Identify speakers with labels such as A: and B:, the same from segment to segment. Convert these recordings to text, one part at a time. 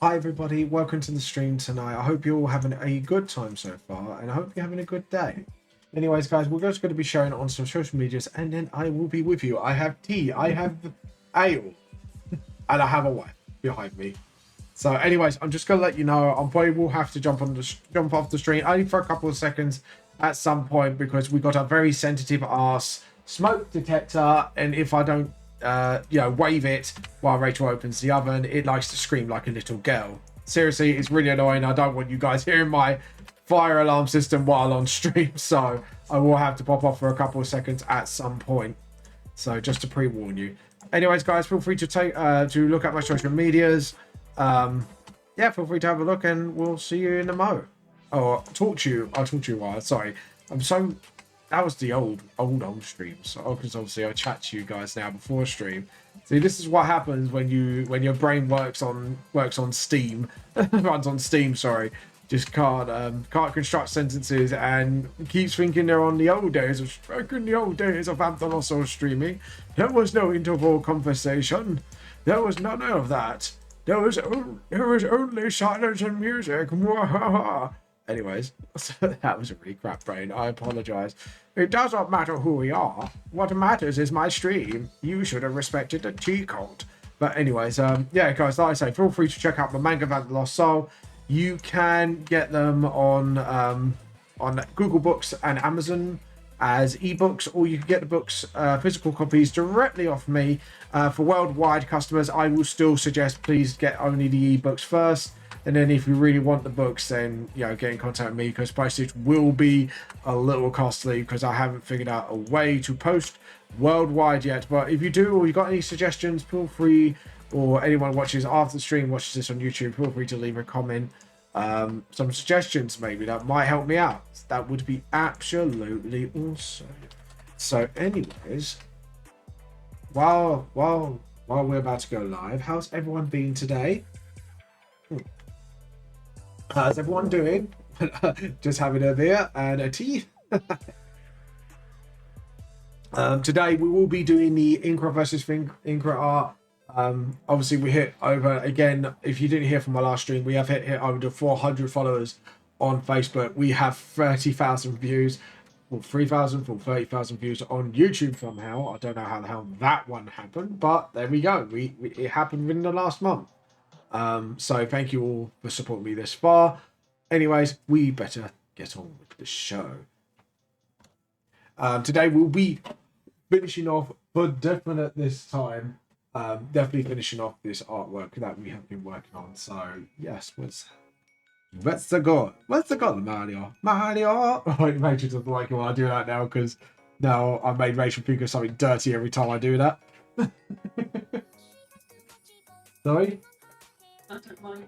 A: Hi everybody, welcome to the stream tonight. I hope you're all having a good time so far, and I hope you're having a good day. Anyways, guys, we're just going to be sharing it on some social medias, and then I will be with you. I have tea, I have ale, and I have a wife behind me. So, anyways, I'm just going to let you know, I probably will have to jump off the stream only for a couple of seconds at some point because we got a very sensitive ass smoke detector, and if I don't wave it while Rachel opens the oven, it likes to scream like a little girl. Seriously, it's really annoying. I don't want you guys hearing my fire alarm system while on stream, so I will have to pop off for a couple of seconds at some point. So just to pre-warn you. Anyways, guys, feel free to take to look at my social medias. Yeah, feel free to have a look, and we'll see you in the mo. Or talk to you. I'll talk to you while. Sorry, that was the old streams. Because obviously I chat to you guys now before stream. See, this is what happens when your brain works on Steam, runs on Steam. Sorry, just can't construct sentences and keeps thinking they're on the old days. Back in the old days of Antholoso streaming, there was no interval conversation. There was none of that. There was only silence and music. Anyways, that was a really crap brain. I apologize. It does not matter who we are. What matters is my stream. You should have respected the cheat code. But anyways, yeah, guys, like I say, feel free to check out the manga Van the Lost Soul. You can get them on Google Books and Amazon as ebooks, or you can get the books physical copies directly off me. For worldwide customers, I will still suggest please get only the ebooks first. And then if you really want the books, then, get in contact with me, because postage will be a little costly because I haven't figured out a way to post worldwide yet. But if you do, or you got any suggestions, feel free, or anyone watches after the stream, watches this on YouTube, feel free to leave a comment. Some suggestions maybe that might help me out. That would be absolutely awesome. So anyways, while we're about to go live, how's everyone been today? How's everyone doing? Just having a beer and a tea. Today we will be doing the Inkra versus Inkra art. Obviously we hit over, again, if you didn't hear from my last stream, we have hit over 400 followers on Facebook. We have 30,000 views, or 3,000 or 30,000 views on YouTube somehow. I don't know how the hell that one happened, but there we go. It happened within the last month. So thank you all for supporting me this far. Anyways, we better get on with the show. Today we'll be finishing off for definite this time. Definitely finishing off this artwork that we have been working on. So yes, let's go, Mario. Right, Rachel doesn't like it when I do that now, because now I made Rachel think of something dirty every time I do that. Sorry?
B: I don't mind.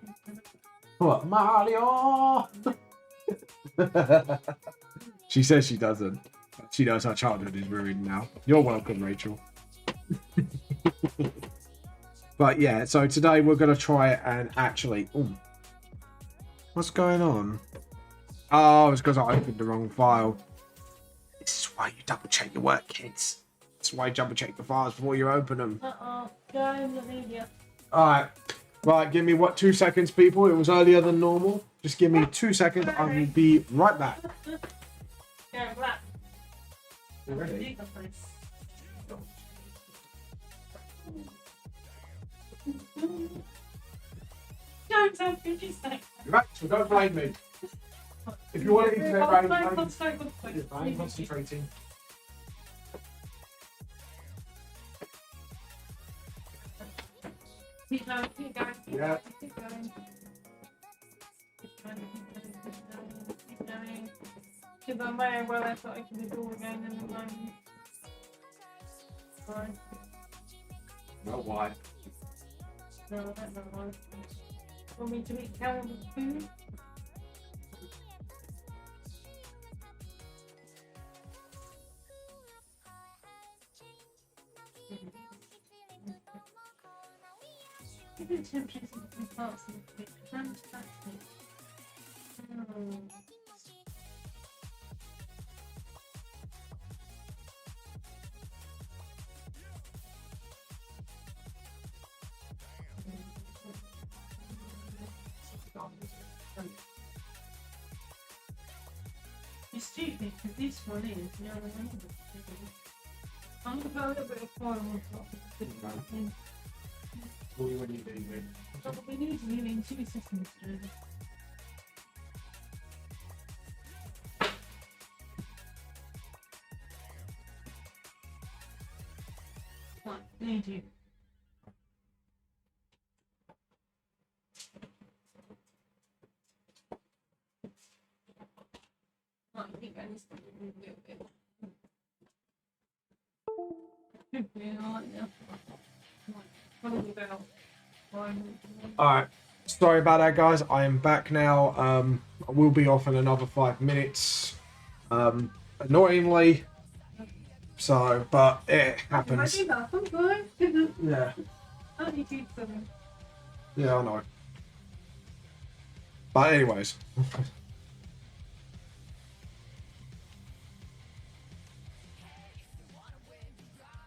A: What, Mario? She says she doesn't. She knows her childhood is ruined now. You're welcome, Rachel. But yeah, so today we're going to try and actually... Ooh. What's going on? Oh, it's because I opened the wrong file. This is why you double check your work, kids. That's why you double check the files before you open them.
B: Go in the media.
A: Alright. Right, give me 2 seconds, people. It was earlier than normal. Just give me 2 seconds. I will be right back.
B: Yeah, black.
A: You ready?
B: Don't tell me she's like.
A: Right, so don't blame me. If you want to internet I'm concentrating.
B: Keep going, keep going.
A: Yeah.
B: Keep going. Keep going, keep going. Because I'm very well, I thought I could do all again in the moment. Right.
A: No, why?
B: No, I don't know why. Want me to eat cow with food? Even temperatures in different parts of the pit. Fantastic. Oh. It's stupid because this one is, you know what I mean? I'm gonna put a little bit of foil on top.
A: When you need it.
B: We need you in 2 seconds to do this. Right, need you. Right, I think I need to do a little bit. Should be alright now. Right, probably about 5 minutes.
A: Alright, sorry about that, guys. I am back now. I will be off in another 5 minutes. Annoyingly. So, but it happens.
B: I do that sometimes.
A: Yeah.
B: I need you something.
A: Yeah, I know. But anyways.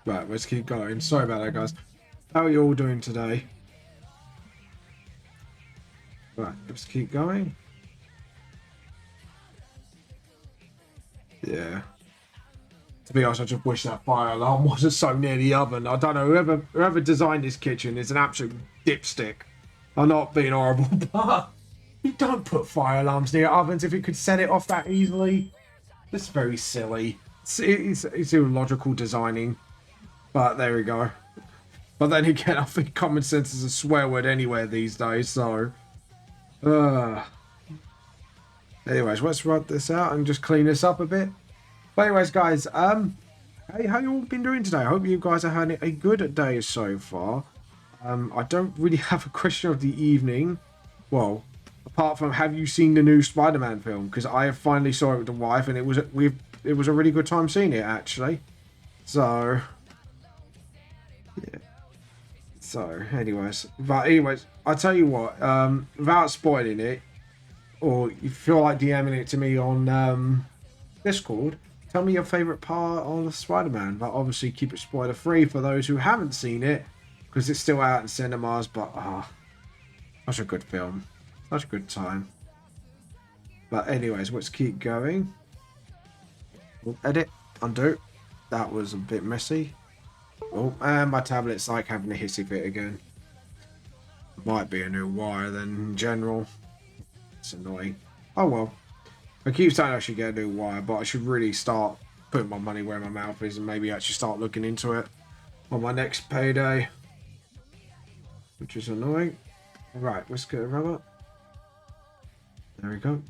A: Right, let's keep going. Sorry about that, guys. How are you all doing today? Right, let's keep going. Yeah. To be honest, I just wish that fire alarm wasn't so near the oven. I don't know, whoever designed this kitchen is an absolute dipstick. I'm not being horrible, but you don't put fire alarms near ovens if you could set it off that easily. It's very silly. It's illogical designing. But there we go. But then again, I think common sense is a swear word anywhere these days, so... Anyways, let's write this out and just clean this up a bit. But anyways, guys, hey, how you all been doing today? I hope you guys are having a good day so far. I don't really have a question of the evening. Well, apart from, have you seen the new Spider-Man film? Because I have finally saw it with the wife, and it was a really good time seeing it, actually. So... yeah. So, anyways, I tell you what, without spoiling it, or you feel like DMing it to me on Discord, tell me your favourite part of Spider-Man. But obviously, keep it spoiler free for those who haven't seen it, because it's still out in cinemas. But such a good film, such a good time. But anyways, let's keep going. Edit, undo. That was a bit messy. Oh, and my tablet's like having a hissy fit again. Might be a new wire then in general. It's annoying. Oh well. I keep saying I should get a new wire, but I should really start putting my money where my mouth is and maybe actually start looking into it on my next payday. Which is annoying. Right, let's get a rubber. There we go.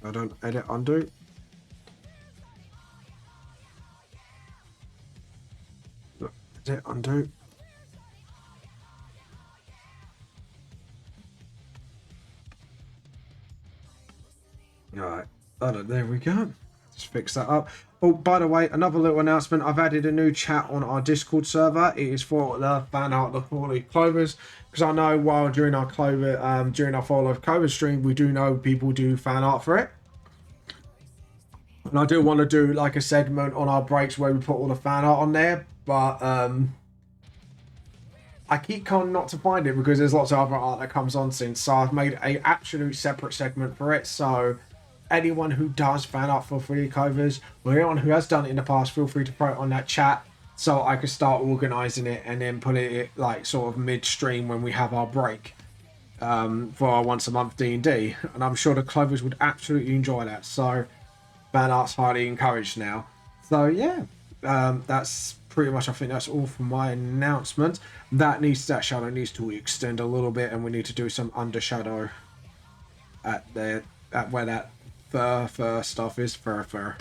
A: I don't edit, undo. Edit, undo. Alright, there we go. Just fix that up. Oh, by the way, another little announcement. I've added a new chat on our Discord server. It is for the fan art of the Clovers. Because I know while during our Clover, during our Fall of Clover stream, we do know people do fan art for it. And I do want to do like a segment on our breaks where we put all the fan art on there. But I keep coming not to find it because there's lots of other art that comes on since. So I've made a absolute separate segment for it. So anyone who does fan art for free covers, or anyone who has done it in the past, feel free to put it on that chat so I can start organizing it and then put it like sort of midstream when we have our break for our once a month D&D. And I'm sure the Clovers would absolutely enjoy that. So fan art's highly encouraged now. So yeah, that's pretty much, I think that's all for my announcement. That shadow needs to extend a little bit, and we need to do some undershadow at where that fur stuff is. Fur.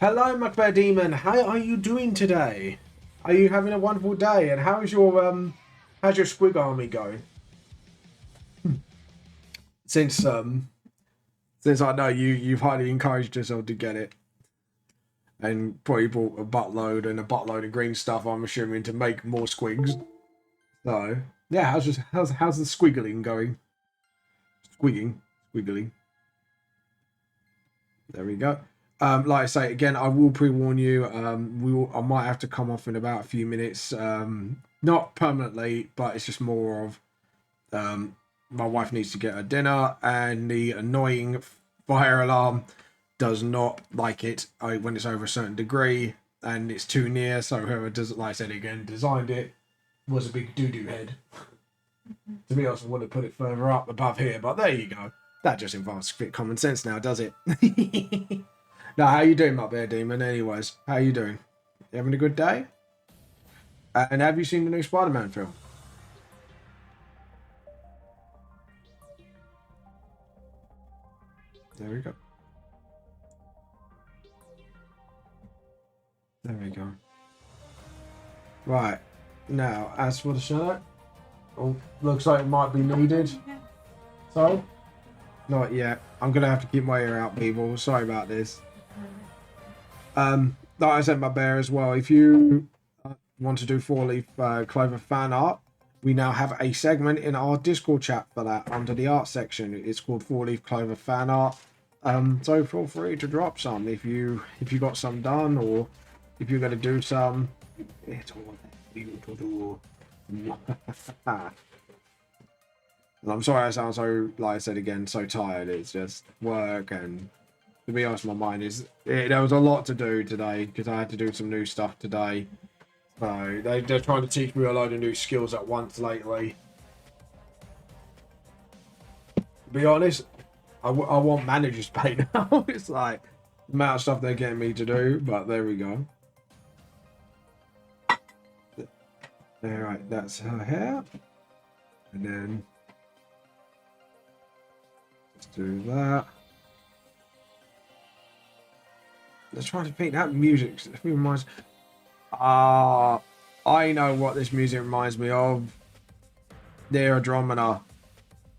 A: Hello, Macbeth Demon. How are you doing today? Are you having a wonderful day? And how's your squig army going? Since I know you've highly encouraged yourself to get it, and probably bought a buttload of green stuff, I'm assuming, to make more squigs. So yeah, how's the squiggling going? Squiggling. There we go. Like I say again, I will pre-warn you. I might have to come off in about a few minutes. Not permanently, but it's just more of my wife needs to get her dinner, and the annoying fire alarm does not like it when it's over a certain degree and it's too near. So whoever does it, like I said again, designed it was a big doo-doo head. To be honest, I would have put it further up above here, but there you go. That just involves a bit common sense now, does it? Now, how you doing, my bear demon? Anyways, how you doing? You having a good day? And have you seen the new Spider-Man film? There we go. There we go. Right. Now, as for the shirt, oh, looks like it might be needed. So, not yet. I'm going to have to keep my ear out, people. Sorry about this. Like I said, my bear as well, if you want to do 4-leaf clover fan art, we now have a segment in our Discord chat for that under the art section. It's called 4-leaf clover fan art. So feel free to drop some if you got some done, or if you're going to do some. It's all you to do. And I'm sorry I sound so, like I said again, so tired. It's just work, and to be honest, my mind is... there was a lot to do today because I had to do some new stuff today. So they're trying to teach me a load of new skills at once lately. To be honest, I want manager's pay now. It's like the amount of stuff they're getting me to do, but there we go. Alright, that's her hair. And then let's do that. Let's try to paint that music. It reminds... I know what this music reminds me of. The Andromeda.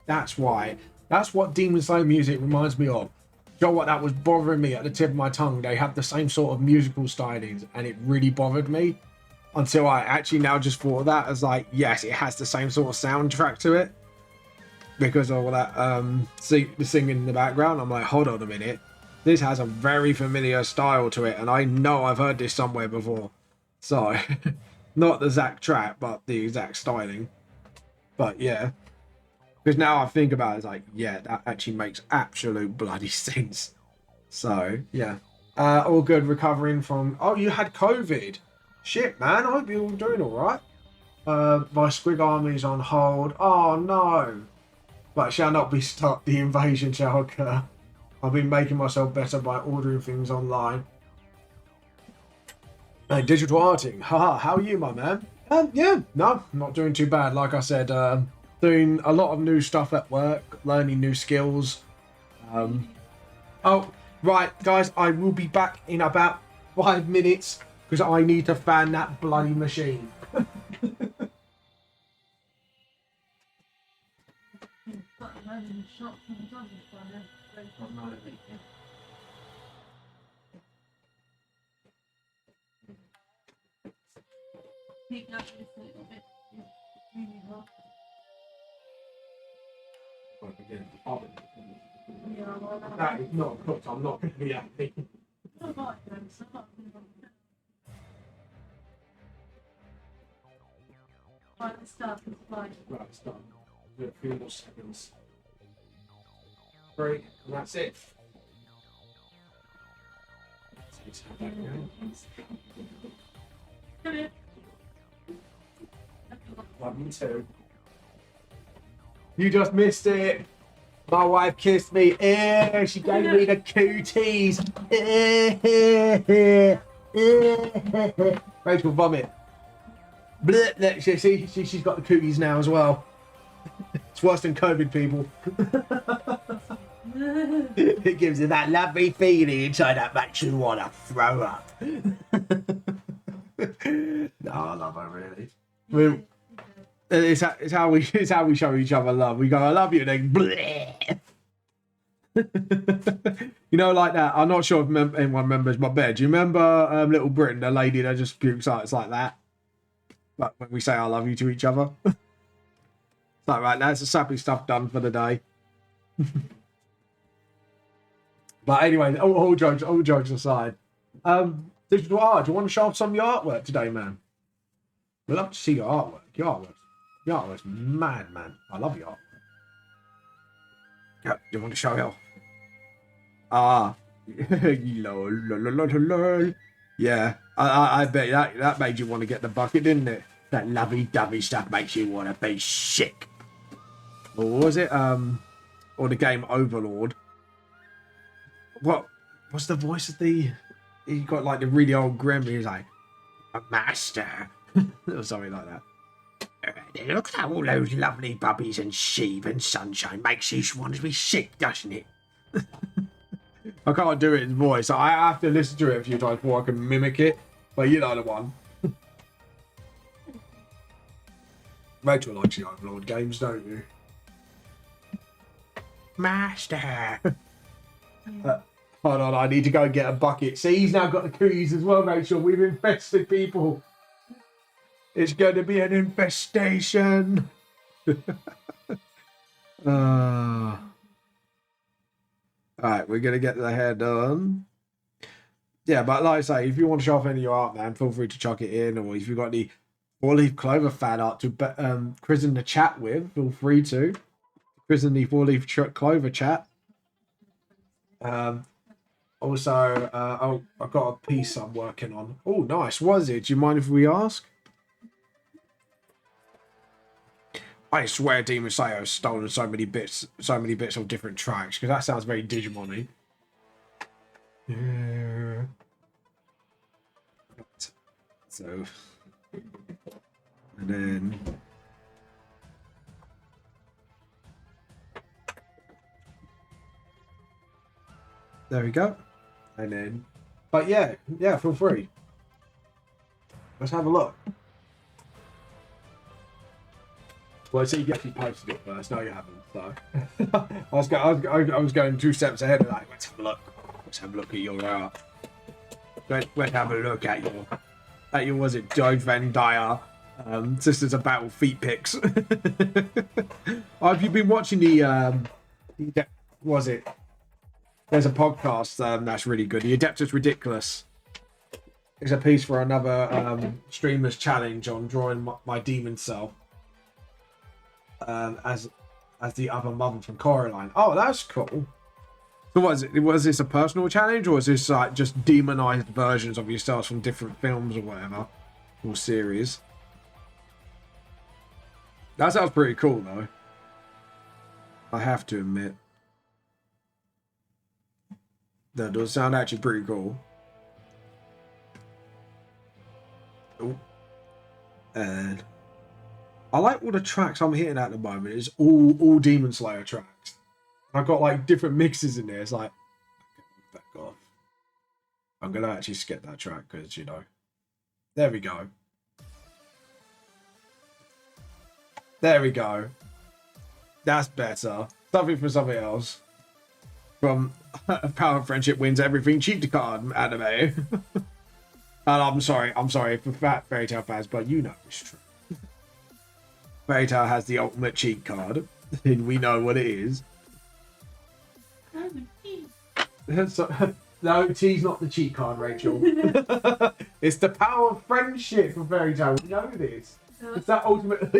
A: That's why. That's what Demon Slayer music reminds me of. You know what? That was bothering me at the tip of my tongue. They have the same sort of musical stylings, and it really bothered me until I actually now just thought of that as like, yes, it has the same sort of soundtrack to it because of all that the singing in the background. I'm like, hold on a minute. This has a very familiar style to it, and I know I've heard this somewhere before. So, not the exact track, but the exact styling. But yeah, because now I think about it, it's like, yeah, that actually makes absolute bloody sense. So, yeah. All good, recovering from... Oh, you had COVID. Shit, man, I hope you're all doing all right. My Squig army's on hold. Oh, no. But shall not be stopped. The invasion shall occur. I've been making myself better by ordering things online. Digital arting. Haha, how are you, my man? Yeah, no, not doing too bad. Like I said, doing a lot of new stuff at work, learning new skills. Oh, right, guys, I will be back in about 5 minutes because I need to fan that bloody machine. That is not cooked. I'm not going to be happy.
B: Right, let's start. Right.
A: Right, stop. Do a few more seconds. 3, and that's it. Let's have that going. 1 and 2. You just missed it. My wife kissed me. She gave me the cooties. Rachel, vomit. Blech, she's got the cooties now as well. It's worse than COVID, people. It gives you that lovely feeling inside that makes you want to throw up. No, I love her really. It's how we show each other love. We go, I love you, and then bleh. You know, like that. I'm not sure if anyone remembers my bed. Do you remember Little Britain, the lady that just pukes out? It's like that. But when we say I love you to each other. It's like, right, that's the sappy stuff done for the day. But anyway, all jokes aside. Digital art, do you want to show off some of your artwork today, man? We'd love to see your artwork. Your artwork's mad, man. I love your artwork. You want to show it off? Ah. Lol, lol, lol, lol, lol. Yeah, I bet that made you want to get the bucket, didn't it? That lovey-dovey stuff makes you want to be sick. Or was it, or the game Overlord? What's the voice of the... He got like the really old grim, he's like, a master. Or something like that. Look at all those lovely bubbies and sheep and sunshine. Makes you want to be sick, doesn't it? I can't do it in voice. I have to listen to it a few times before I can mimic it. But you know the one. Rachel likes the Overlord games, don't you? Master. Hold on, I need to go and get a bucket. See, he's now got the cooties as well, Rachel. We've infested people. It's going to be an infestation. Alright, we're going to get the hair done. Yeah, but like I say, if you want to show off any of your art, man, feel free to chuck it in. Or if you've got any four-leaf clover fan art to prison the chat with, feel free to. Prison the four-leaf clover chat. Also, I've got a piece I'm working on. Oh, nice. What is it? Do you mind if we ask? I swear Demon Slayer has stolen so many bits of different tracks, because that sounds very Digimon-y. Yeah. So, and then there we go. And then, but yeah, feel free. Let's have a look. Well, see, you actually posted it first. No, you haven't. So I was going 2 steps ahead of that. Let's have a look. Let's have a look at your art. Let's have a look at your was it Joe Van Dyer Sisters of Battle feet pics. Have you been watching was it? There's a podcast that's really good. The Adeptus Ridiculous. It's a piece for another streamer's challenge on drawing my demon self. As the other mother from Coraline. Oh, that's cool. So was this a personal challenge, or is this like just demonized versions of yourselves from different films or whatever, or series? That sounds pretty cool though, I have to admit. That does sound actually pretty cool. Ooh. And I like all the tracks I'm hitting at the moment. It's all Demon Slayer tracks. I've got like different mixes in there. It's like, back off. I'm gonna actually skip that track because, you know. There we go. There we go. That's better. Something from something else. From Power of Friendship Wins Everything cheat card anime. And I'm sorry for Fairy Tail fans, but you know it's true. Fairy Tail has the ultimate cheat card, and we know what it is. No, T's not the cheat card, Rachel. It's the power of friendship for Fairy Tail. We know this. It's that ultimate.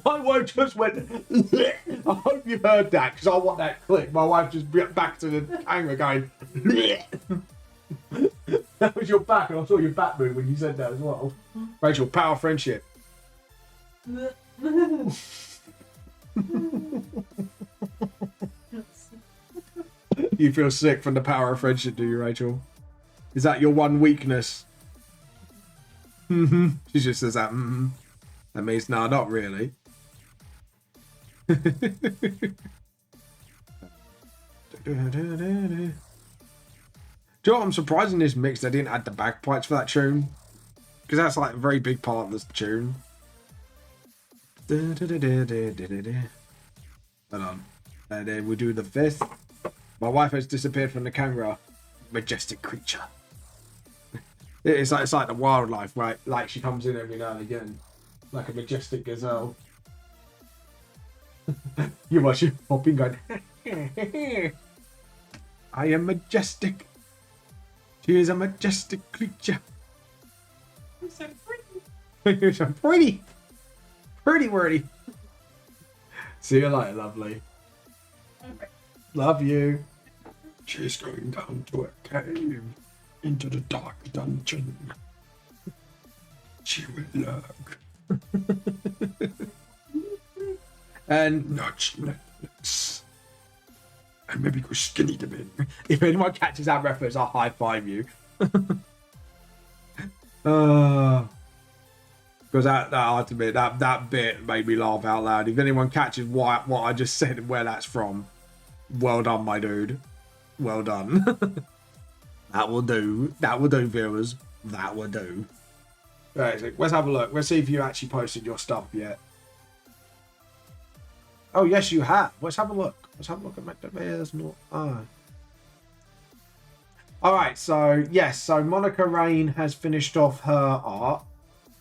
A: My wife just went. I hope you heard that, because I want that clip. My wife just back to the camera going. That was your back, and I saw your back move when you said that as well. Rachel, power of friendship. You feel sick from the power of friendship, do you, Rachel? Is that your one weakness? She just says that. That means no, not really. Do you know what? I'm surprised in this mix they didn't add the bagpipes for that tune, because that's like a very big part of this tune. Hold on. And then we do the fifth. My wife has disappeared from the camera. Majestic creature. It's like the wildlife, right? Like she comes in every now and again, like a majestic gazelle. You watch it popping, going. I am majestic. She is a majestic creature.
B: I'm so pretty.
A: You're so pretty. Pretty wordy. See you later, lovely. Love you.
C: She's going down to a cave into the dark dungeon. She will lurk.
A: And
C: Nudge Netflix. And maybe go skinny dipping.
A: if anyone catches that reference, I'll high five you. Because that I have to admit, that bit made me laugh out loud. If anyone catches what I just said and where that's from, well done, my dude. Well done. That will do. That will do, viewers. That will do. Right, let's have a look. Let's see if you actually posted your stuff yet. Oh, yes, you have. Let's have a look. Let's have a look at there's not. All right, so yes, so Monica Rain has finished off her art.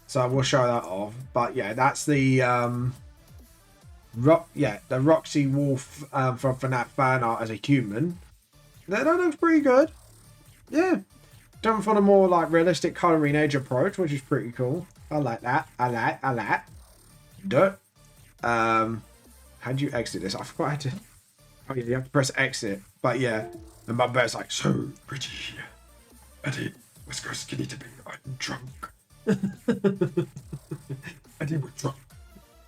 A: So we'll show that off. But yeah, that's the the Roxy Wolf from FNAF fan art as a human. That looks pretty good. Yeah. Done for the more like realistic coloring edge approach, which is pretty cool. I like that. I like. Duh. How do you exit this? I forgot how to. Oh yeah, you have to press exit. But yeah, and my bear's like,
C: So pretty. Eddie, let's go skinny dipping. I'm drunk. Eddie, we're drunk.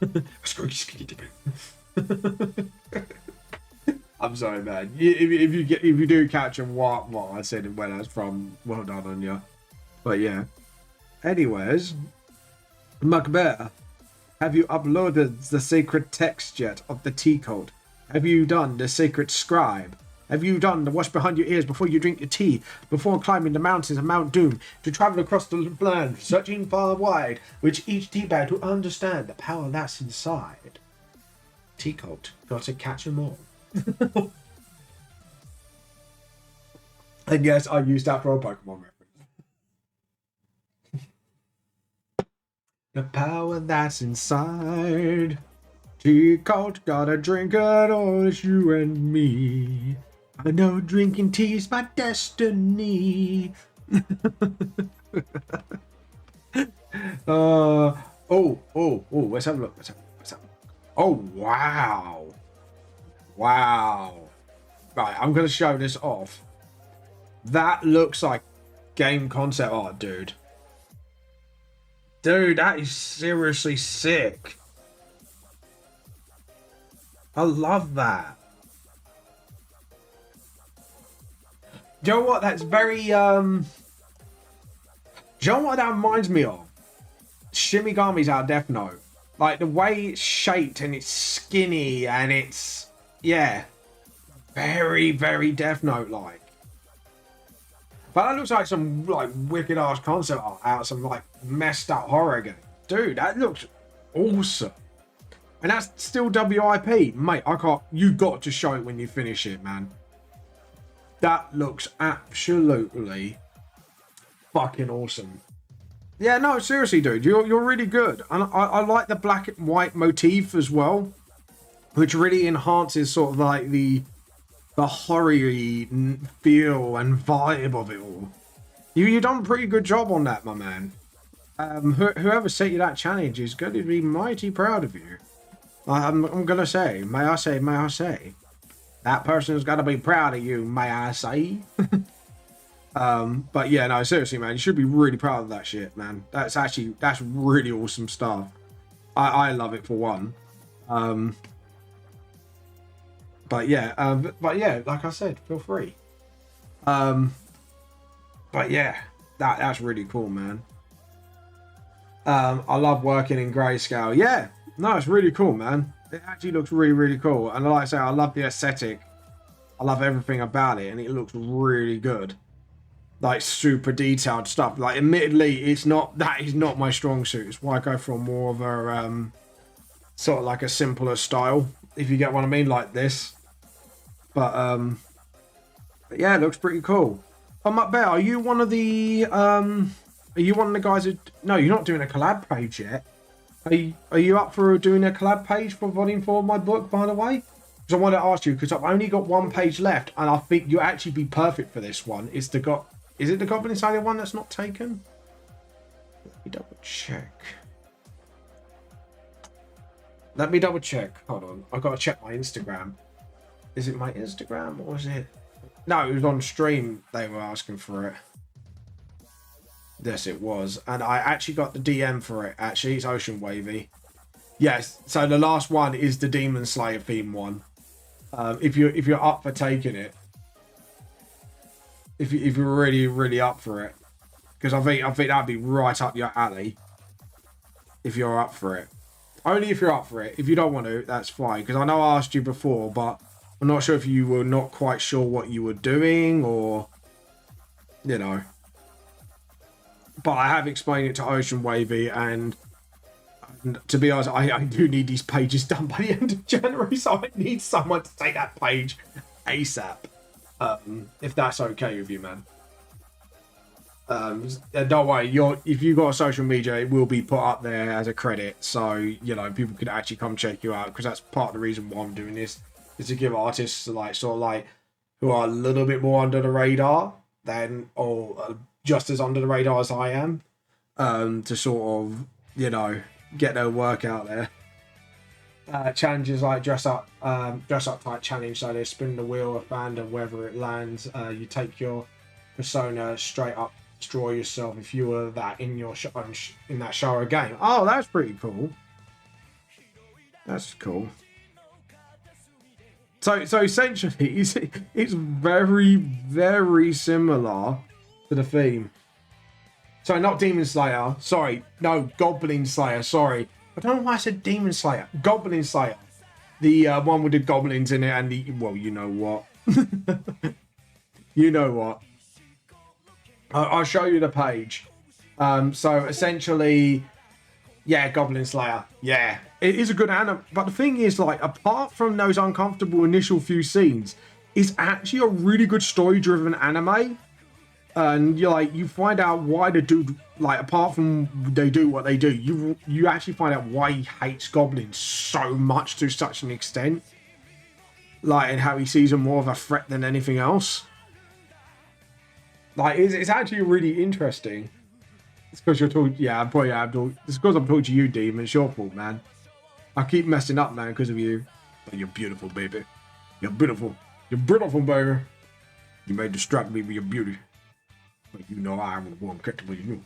C: Let's go skinny dipping.
A: I'm sorry, man. If you do catch on what I said and where that's from, well done on you. But yeah. Anyways, Mugbear, have you uploaded the sacred text yet of the T code? Have you done the sacred scribe? Have you done the wash behind your ears before you drink your tea, before climbing the mountains of Mount Doom, to travel across the land, searching far and wide, which each tea bag to understand the power that's inside? Tea code, gotta catch 'em all. And yes, I used that for a Pokemon reference. The power that's inside. Tea code, gotta drink it all, it's you and me. I know drinking tea is my destiny. Let's have a look. Let's have a look. Oh, wow. Wow. Right, I'm going to show this off. That looks like game concept art, dude. Dude, that is seriously sick. I love that. Do you know what? That's very, do you know what that reminds me of? Shimigami's out of Death Note. Like, the way it's shaped and it's skinny and it's, yeah, very, very Death Note-like. But that looks like some, like, wicked-ass concept art out of some, like, messed-up horror game. Dude, that looks awesome. And that's still WIP. Mate, I can't, you got to show it when you finish it, man. That looks absolutely fucking awesome. Yeah, no, seriously, dude, you're really good. And I like the black and white motif as well, which really enhances sort of like the horror-y feel and vibe of it all. You've done a pretty good job on that, my man. Whoever set you that challenge is going to be mighty proud of you. I'm gonna say, may I say, that person's got to be proud of you, may I say. But yeah, no, seriously, man, you should be really proud of that shit, man. That's really awesome stuff. I love it for one. But yeah, like I said, feel free. But yeah, that's really cool, man. I love working in grayscale. Yeah, no, it's really cool, man. It actually looks really, really cool. And like I say, I love the aesthetic. I love everything about it, and it looks really good. Like super detailed stuff. Like, admittedly, that is not my strong suit. It's why I go for more of a sort of like a simpler style, if you get what I mean, like this. But yeah, it looks pretty cool. Bear, are you one of the guys who? No, you're not doing a collab page yet. Are you up for doing a collab page for Volume 4 of my book, by the way? Because I wanted to ask you, because I've only got one page left, and I think you'll actually be perfect for this one. Is it the Goblin Inside one that's not taken? Let me double check. Hold on, I've got to check my Instagram. Is it my Instagram or was it? No, it was on stream. They were asking for it. Yes, it was, and I actually got the DM for it. Actually, it's Ocean Wavy. Yes, so the last one is the Demon Slayer theme one. If you're up for taking it, if you're really up for it, because I think that'd be right up your alley. If you're up for it, only if you're up for it. If you don't want to, that's fine. Because I know I asked you before, but I'm not sure if you were not quite sure what you were doing, or you know. But I have explained it to Ocean Wavy, and to be honest, I do need these pages done by the end of January, so I need someone to take that page ASAP. If that's okay with you, man. Don't worry, if you got a social media, it will be put up there as a credit, so you know people could actually come check you out, because that's part of the reason why I'm doing this, is to give artists like sort of like who are a little bit more under the radar than, or just as under the radar as I am, to sort of, you know, get their work out there. Challenges like dress up type challenge, so they spin the wheel of fandom, whether it lands, you take your persona straight up, destroy yourself if you were that in your in that show or game. Oh, that's pretty cool. That's cool. So essentially, it's very similar to the theme. Sorry, not Demon Slayer. Sorry, no, Goblin Slayer. Sorry, I don't know why I said Demon Slayer. Goblin Slayer, the one with the goblins in it, and the, well, you know what, you know what. I'll show you the page. So essentially, yeah, Goblin Slayer. Yeah, it is a good anime. But the thing is, like, apart from those uncomfortable initial few scenes, it's actually a really good story-driven anime. And you find out why the dude, like, apart from they do what they do, you actually find out why he hates goblins so much to such an extent. Like, and how he sees them more of a threat than anything else. Like, it's actually really interesting. It's because you're talking, yeah, I'm probably Abdul. It's because I'm talking to you, Demon. It's your fault, man. I keep messing up, man, because of you. But you're beautiful, baby. You're beautiful. You're beautiful, baby. You may distract me with your beauty. But you know I will warm comfortable you.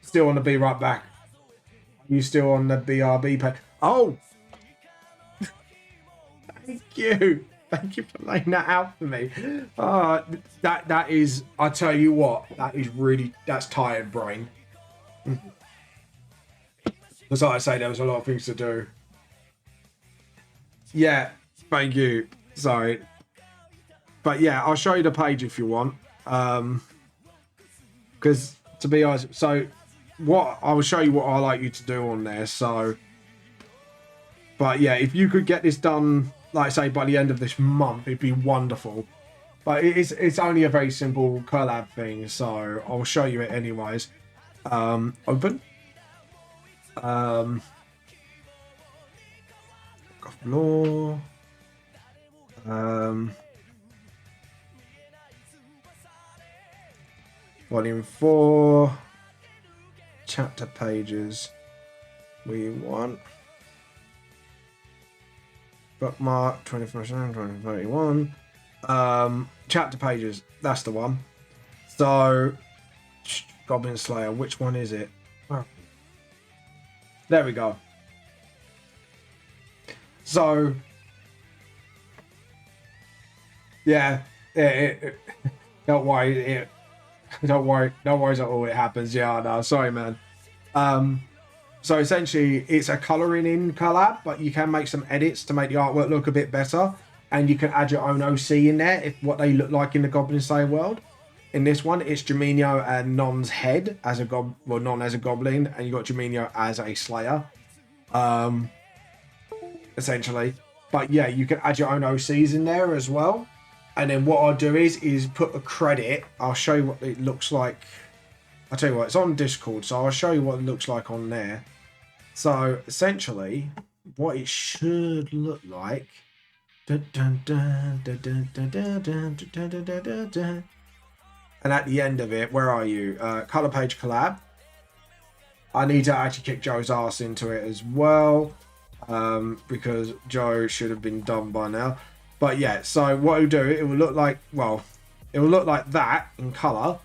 A: Still on the Be Right Back. You still on the BRB page? Oh! Thank you. Thank you for laying that out for me. That is, I tell you what, that is really, that's tired brain. As I say, there was a lot of things to do. Yeah, thank you. Sorry. But yeah, I'll show you the page if you want. Because to be honest, so what I will show you what I like you to do on there. So, but yeah, if you could get this done, like I say, by the end of this month, it'd be wonderful. But it's only a very simple collab thing, so I'll show you it anyways. Open. Floor. Volume 4. Chapter pages. We want. Bookmark 21st, 2031. Chapter pages. That's the one. So, Goblin Slayer. Which one is it? Oh. There we go. So, yeah. Don't worry. Don't worry at all. It happens. Yeah, no, sorry, man. So essentially, it's a colouring in collab, but you can make some edits to make the artwork look a bit better, and you can add your own OC in there, if what they look like in the Goblin Slayer world. In this one, it's Jaminio and Non's head as a Non as a goblin, and you got Jaminio as a Slayer, essentially. But yeah, you can add your own OCs in there as well. And then what I'll do is put a credit. I'll show you what it looks like. I'll tell you what, it's on Discord, so I'll show you what it looks like on there. So essentially, what it should look like. And at the end of it, where are you? Color page collab. I need to actually kick Joe's ass into it as well. because Joe should have been done by now. But yeah, so what it'll do, it will look like, well, it will look like that in color,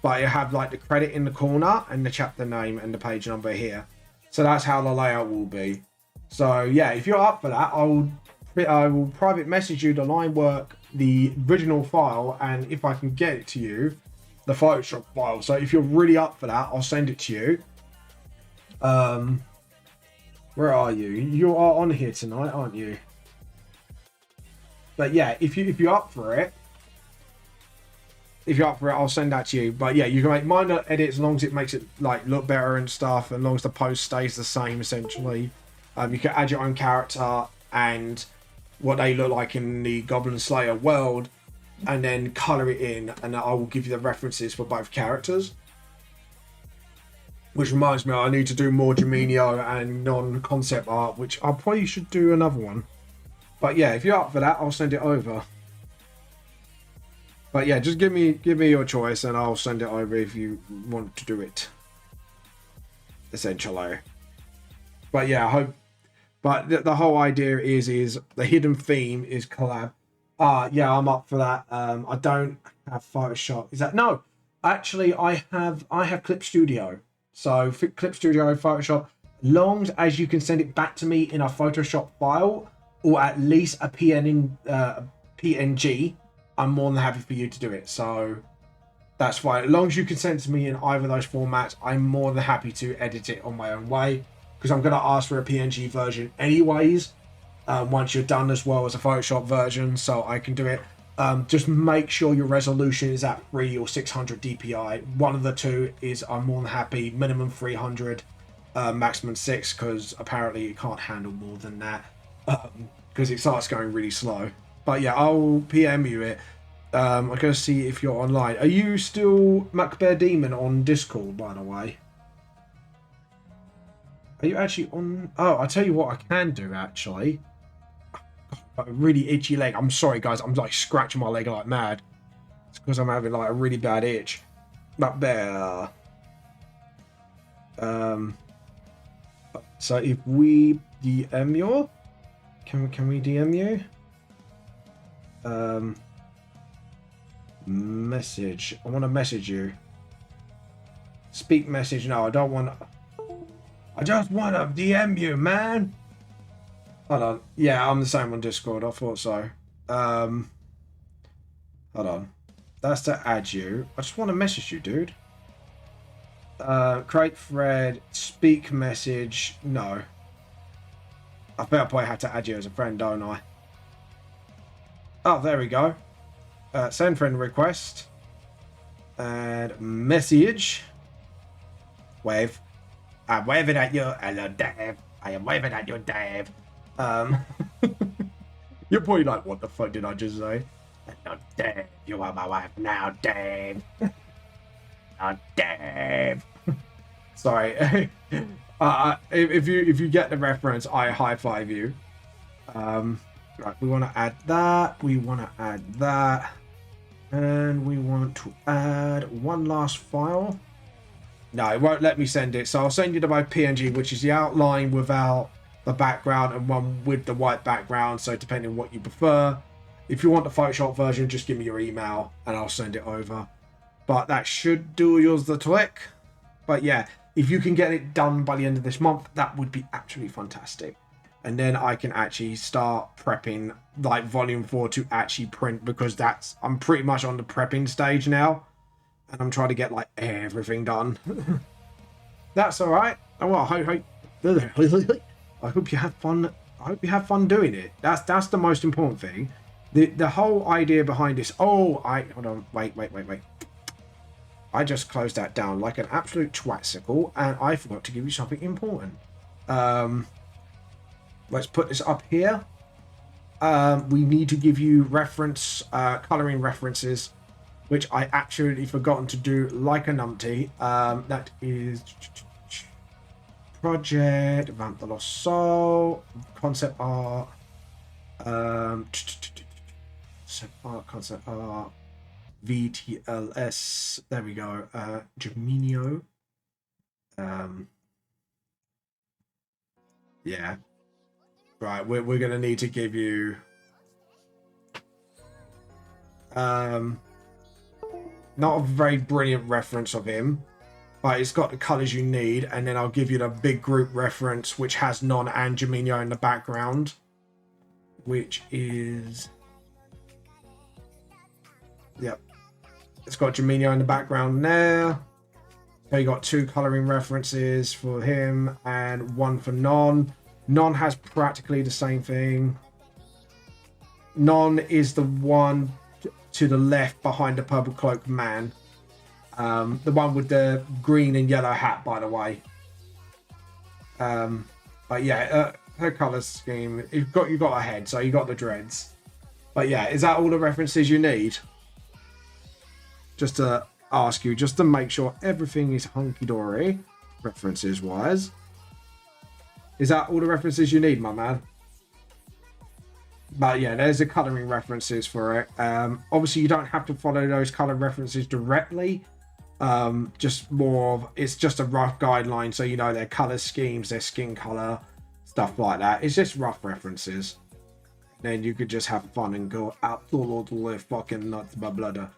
A: but it'll have like the credit in the corner and the chapter name and the page number here. So that's how the layout will be. So yeah, if you're up for that, I will private message you the line work, the original file, and if I can get it to you, the Photoshop file. So if you're really up for that, I'll send it to you. Where are you? You are on here tonight, aren't you? But yeah, if you're up for it, I'll send that to you. But yeah, you can make minor edits as long as it makes it like look better and stuff, as long as the post stays the same essentially. You can add your own character and what they look like in the Goblin Slayer world, and then color it in, and I will give you the references for both characters. Which reminds me, I need to do more Dominio and non-concept art, which I probably should do another one. But yeah, if you're up for that, I'll send it over. But yeah, just give me your choice, and I'll send it over if you want to do it. Essentially. But yeah, I hope. But the whole idea is the hidden theme is collab. Yeah, I'm up for that. I don't have Photoshop. Is that no? Actually, I have Clip Studio. So Clip Studio, Photoshop. Long as you can send it back to me in a Photoshop file or at least a PNG, I'm more than happy for you to do it. So that's fine. As long as you can send it to me in either of those formats, I'm more than happy to edit it on my own way. Because I'm going to ask for a PNG version anyways, once you're done, as well as a Photoshop version, so I can do it. Just make sure your resolution is at 3 or 600 DPI. One of the two is, I'm more than happy. Minimum 300, maximum 6, because apparently it can't handle more than that, because it starts going really slow. But yeah, I'll PM you it. I'm going to see if you're online. Are you still MacBear Demon on Discord, by the way? Are you actually on? Oh, I'll tell you what I can do, actually. Got a really itchy leg. I'm sorry, guys. I'm like scratching my leg like mad. It's because I'm having like a really bad itch. Not there. So if we DM you, can we DM you? Message. I want to message you. Speak message. No, I don't want. I just want to DM you, man. Hold on. Yeah, I'm the same on Discord. I thought so. Hold on. That's to add you. I just want to message you, dude. Create thread. Speak message. No. I think I probably have to add you as a friend, don't I? Oh, there we go. Send friend request. And message. Wave. I'm waving at you. Hello, Dave. I am waving at you, Dave. You're probably like, what the fuck did I just say? Hello, Dave. You are my wife now, Dave. Oh, Dave. Sorry. If you get the reference, I high five you. Right, we want to add that. We want to add that. And we want to add one last file. No, it won't let me send it. So I'll send you to my PNG, which is the outline without the background and one with the white background. So depending on what you prefer. If you want the Photoshop version, just give me your email and I'll send it over. But that should do yours the trick. But yeah, if you can get it done by the end of this month, that would be absolutely fantastic. And then I can actually start prepping like volume 4 to actually print, because I'm pretty much on the prepping stage now. And I'm trying to get like everything done. That's all right. Oh, well, I hope you have fun. I hope you have fun doing it. That's the most important thing. The whole idea behind this. Oh, hold on. Wait. I just closed that down like an absolute twatsicle, and I forgot to give you something important. Let's put this up here. We need to give you reference, coloring references, which I actually forgotten to do like a numpty. That is Project Vamp the Lost Soul, concept art, concept art, VTLS. There we go. Geminio. Yeah. Right, we're going to need to give you... not a very brilliant reference of him, but it's got the colours you need, and then I'll give you the big group reference, which has Non and Jamino in the background, which is... Yep. It's got Jamino in the background there. So you got 2 colouring references for him and 1 for Non. Non has practically the same thing. Non is the one to the left behind the purple cloaked man. The one with the green and yellow hat, by the way. But yeah, her colour scheme. You got a head, so you got the dreads. But yeah, is that all the references you need? Just to ask you, just to make sure everything is hunky-dory, references-wise. Is that all the references you need, my man? But yeah, there's the colouring references for it. Obviously, you don't have to follow those colour references directly. Just more of, it's just a rough guideline, so you know their colour schemes, their skin colour, stuff like that. It's just rough references. Then you could just have fun and go out all the fucking nuts, my brother.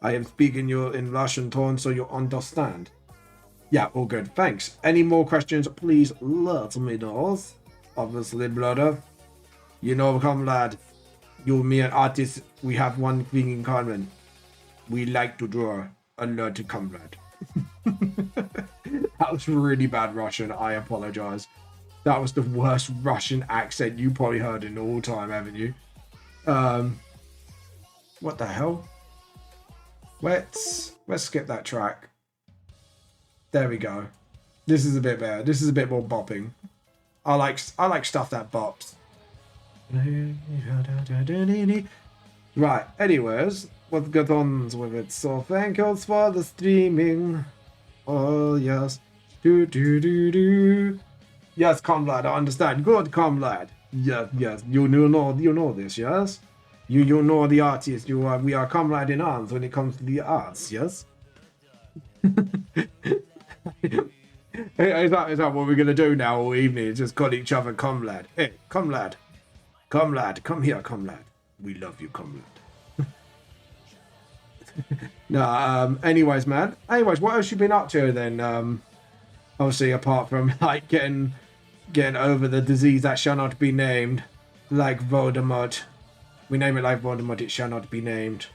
A: I am speaking you in Russian tone so you understand. Yeah, all good. Thanks. Any more questions, please let me know. Obviously, brother. You know, comrade, you, me, and artist, we have one thing in common. We like to draw a lot to comrade. That was really bad Russian. I apologize. That was the worst Russian accent you probably heard in all time, haven't you? What the hell? Let's skip that track. There we go. This is a bit better. This is a bit more bopping. I like stuff that bops. Right. Anyways, what got on with it? So thank you for the streaming. Oh yes. Do. Yes, comrade. I understand. Good, comrade. Yes. You know this. Yes. You know the artist. We are comrade in arms when it comes to the arts. Yes. Is that what we're gonna do now all evening? Is just call each other comrade. Hey, comrade, come here, comrade. We love you, comrade. No. Anyways, man. Anyways, what else you been up to then? Obviously, apart from like getting over the disease that shall not be named, like Voldemort. We name it like Voldemort. It shall not be named.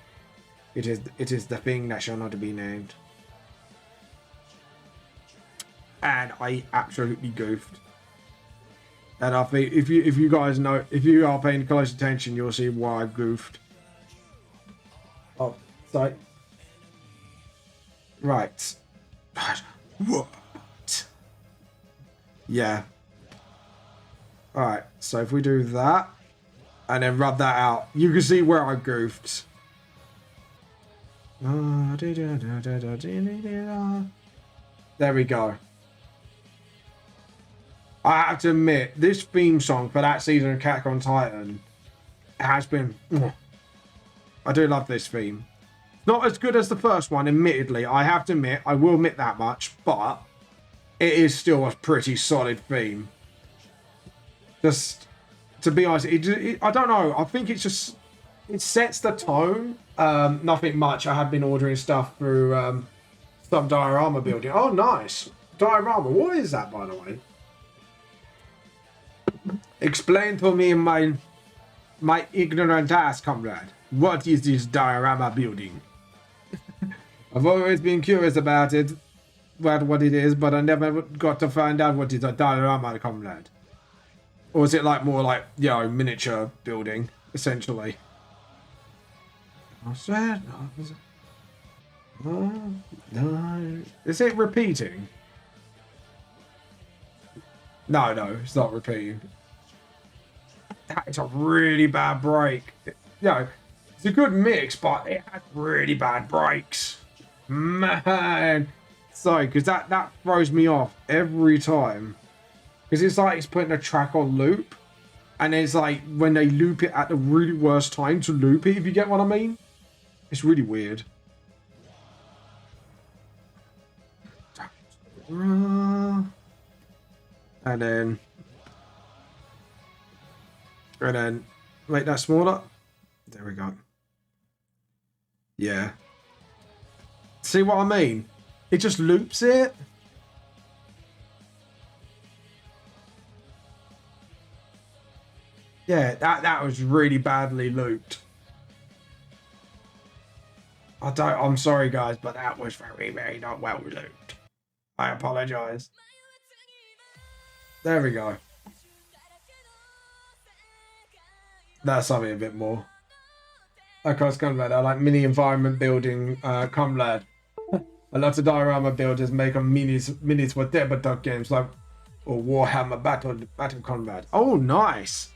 A: It is the thing that shall not be named. And I absolutely goofed. And I think if you guys know, if you are paying close attention, you'll see why I goofed. Oh, sorry. Right. What? Yeah. Alright, so if we do that, and then rub that out, you can see where I goofed. There we go. I have to admit, this theme song for that season of Attack on Titan has been... I do love this theme. Not as good as the first one, admittedly. I have to admit, I will admit that much, but it is still a pretty solid theme. Just, to be honest, I don't know. I think it's just... It sets the tone. Nothing much. I have been ordering stuff through some diorama building. Oh, nice. Diorama. What is that, by the way? Explain to me my ignorant ass, comrade. What is this diorama building? I've always been curious about it, what it is, but I never got to find out what is a diorama, comrade. Or is it like more like, you know, miniature building, essentially? What's that? No. Is it repeating? No, it's not repeating. It's a really bad break. You know, it's a good mix, but it has really bad breaks. Man. Sorry, because that throws me off every time. Because it's like it's putting a track on loop. And it's like when they loop it at the really worst time to loop it, if you get what I mean. It's really weird. And then And then make that smaller. There we go. Yeah. See what I mean? It just loops it. Yeah, that was really badly looped. I'm sorry guys, but that was very, very not well looped. I apologize. There we go. That's something a bit more. Okay, Comrade. I like mini environment building, Comrade. I love to diorama builders make a minis for tabletop games like or Warhammer Battle Comrade. Oh, nice.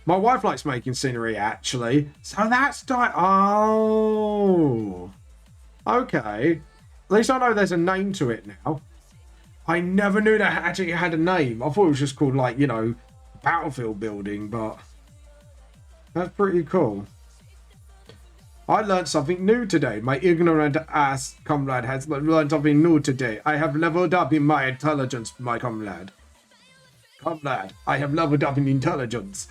A: My wife likes making scenery actually. So that's oh. Okay. At least I know there's a name to it now. I never knew that actually had a name. I thought it was just called like, you know, battlefield building, but that's pretty cool. I learned something new today. My ignorant ass comrade has learned something new today. I have leveled up in my intelligence, my comrade. Comrade, I have leveled up in intelligence.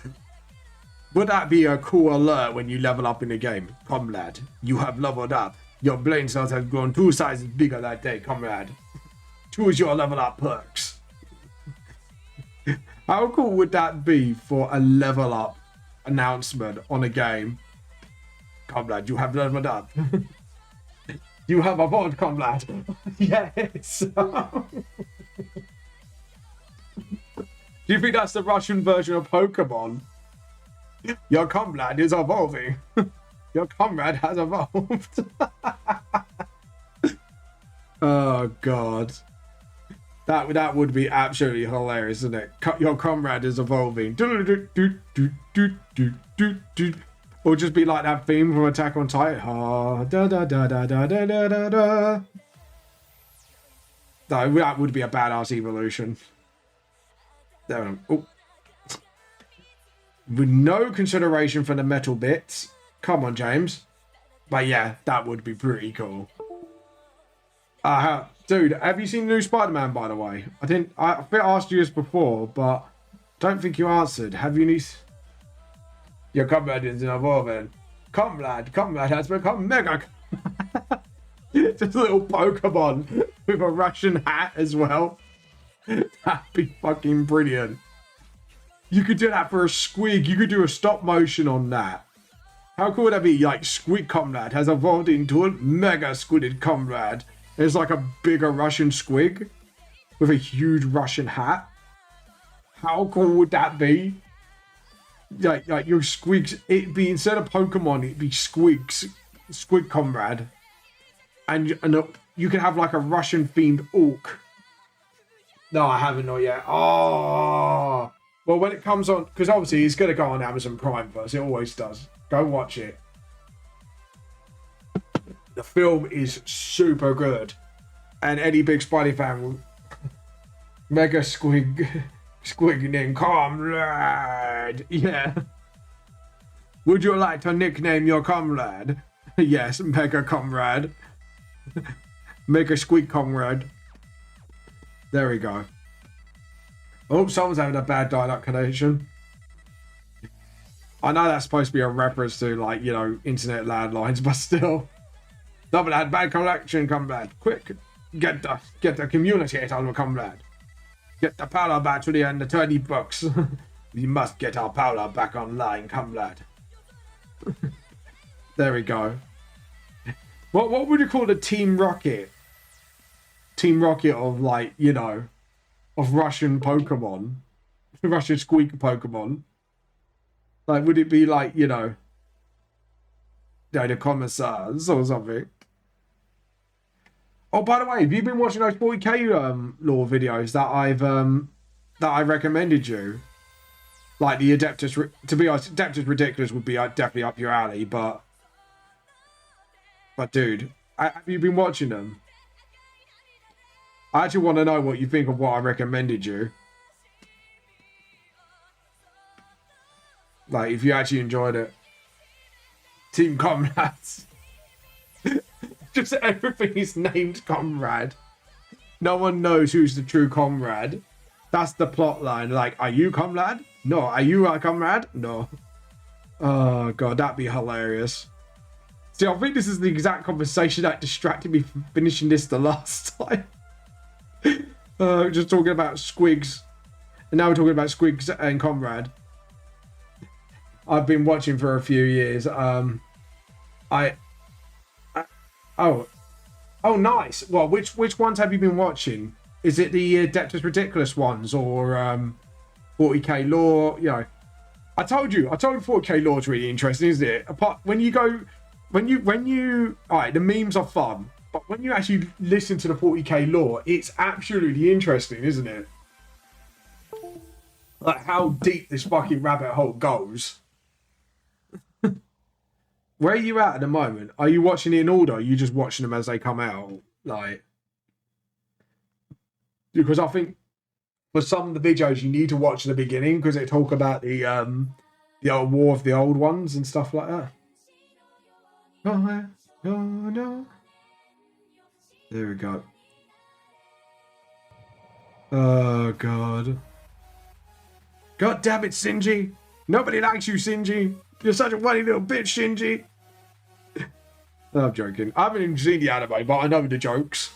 A: Would that be a cool alert when you level up in a game? Comrade, you have leveled up. Your brain cells have grown 2 sizes bigger that day, comrade. Choose your level up perks. How cool would that be for a level up announcement on a game? Comrade, you have leveled up. You have evolved, comrade. Yes. Do you think that's the Russian version of Pokemon? Your comrade is evolving. Your comrade has evolved. Oh god. That would be absolutely hilarious, isn't it? Your comrade is evolving. Or just be like that theme from Attack on Titan. No, that would be a badass evolution. There. Oh. With no consideration for the metal bits. Come on, James. But yeah, that would be pretty cool. Dude, have you seen the new Spider-Man, by the way? I think I asked you this before, but don't think you answered. Have you any... Your comrade is evolving. Comrade has become mega. Just a little Pokemon with a Russian hat as well. That'd be fucking brilliant. You could do that for a squig. You could do a stop motion on that. How cool would that be? Like, Squid Comrade has evolved into a mega squidded comrade. It's like a bigger Russian squig with a huge Russian hat. How cool would that be? Like your squigs, it'd be, instead of Pokemon, it'd be squigs, Squid Comrade. And you can have like a Russian themed orc. No, I haven't, not yet. Oh. Well, when it comes on, because obviously it's going to go on Amazon Prime first. It always does. Go watch it. The film is super good. And any big Spidey fan will... Mega Squig named Comrade. Yeah. Would you like to nickname your comrade? Yes, Mega Comrade. Mega Squig Comrade. There we go. Oh, someone's having a bad dial-up connection. I know that's supposed to be a reference to, like, you know, internet landlines, but still. Double had bad connection, comrade. Quick, get the communicator on, comrade. Get the power battery and the 30 bucks. We must get our power back online, comrade. There we go. What would you call the Team Rocket? Team Rocket of, like, you know, of Russian Pokemon. Russian squeak Pokemon. Like, would it be like, you know, the commissars or something? Oh, by the way, have you been watching those 40k lore videos that I recommended you? Like the Adeptus, to be honest, Adeptus Ridiculous would be definitely up your alley, but dude, have you been watching them? I actually want to know what you think of what I recommended you. Like, if you actually enjoyed it. Team Comrades. Just everything is named Comrade. No one knows who's the true Comrade. That's the plot line. Like, are you Comrade? No, are you a comrade? No. Oh god, that'd be hilarious. See, I think this is the exact conversation that distracted me from finishing this the last time. Just talking about Squigs. And now we're talking about Squigs and Comrade. I've been watching for a few years. Oh, nice. Well, which ones have you been watching? Is it the Adeptus Ridiculous ones or 40k Law? You know, I told you 40k Law is really interesting, isn't it? Apart when you all right, the memes are fun, but when you actually listen to the 40k Law, it's absolutely interesting, isn't it? Like how deep this fucking rabbit hole goes. Where are you at the moment? Are you watching it in order? Or are you just watching them as they come out? Like, because I think for some of the videos you need to watch the beginning because they talk about the old War of the Old Ones and stuff like that. Oh no. There we go. Oh god. God damn it, Shinji. Nobody likes you, Shinji. You're such a funny little bitch, Shinji. I'm joking. I haven't even seen the anime, but I know the jokes.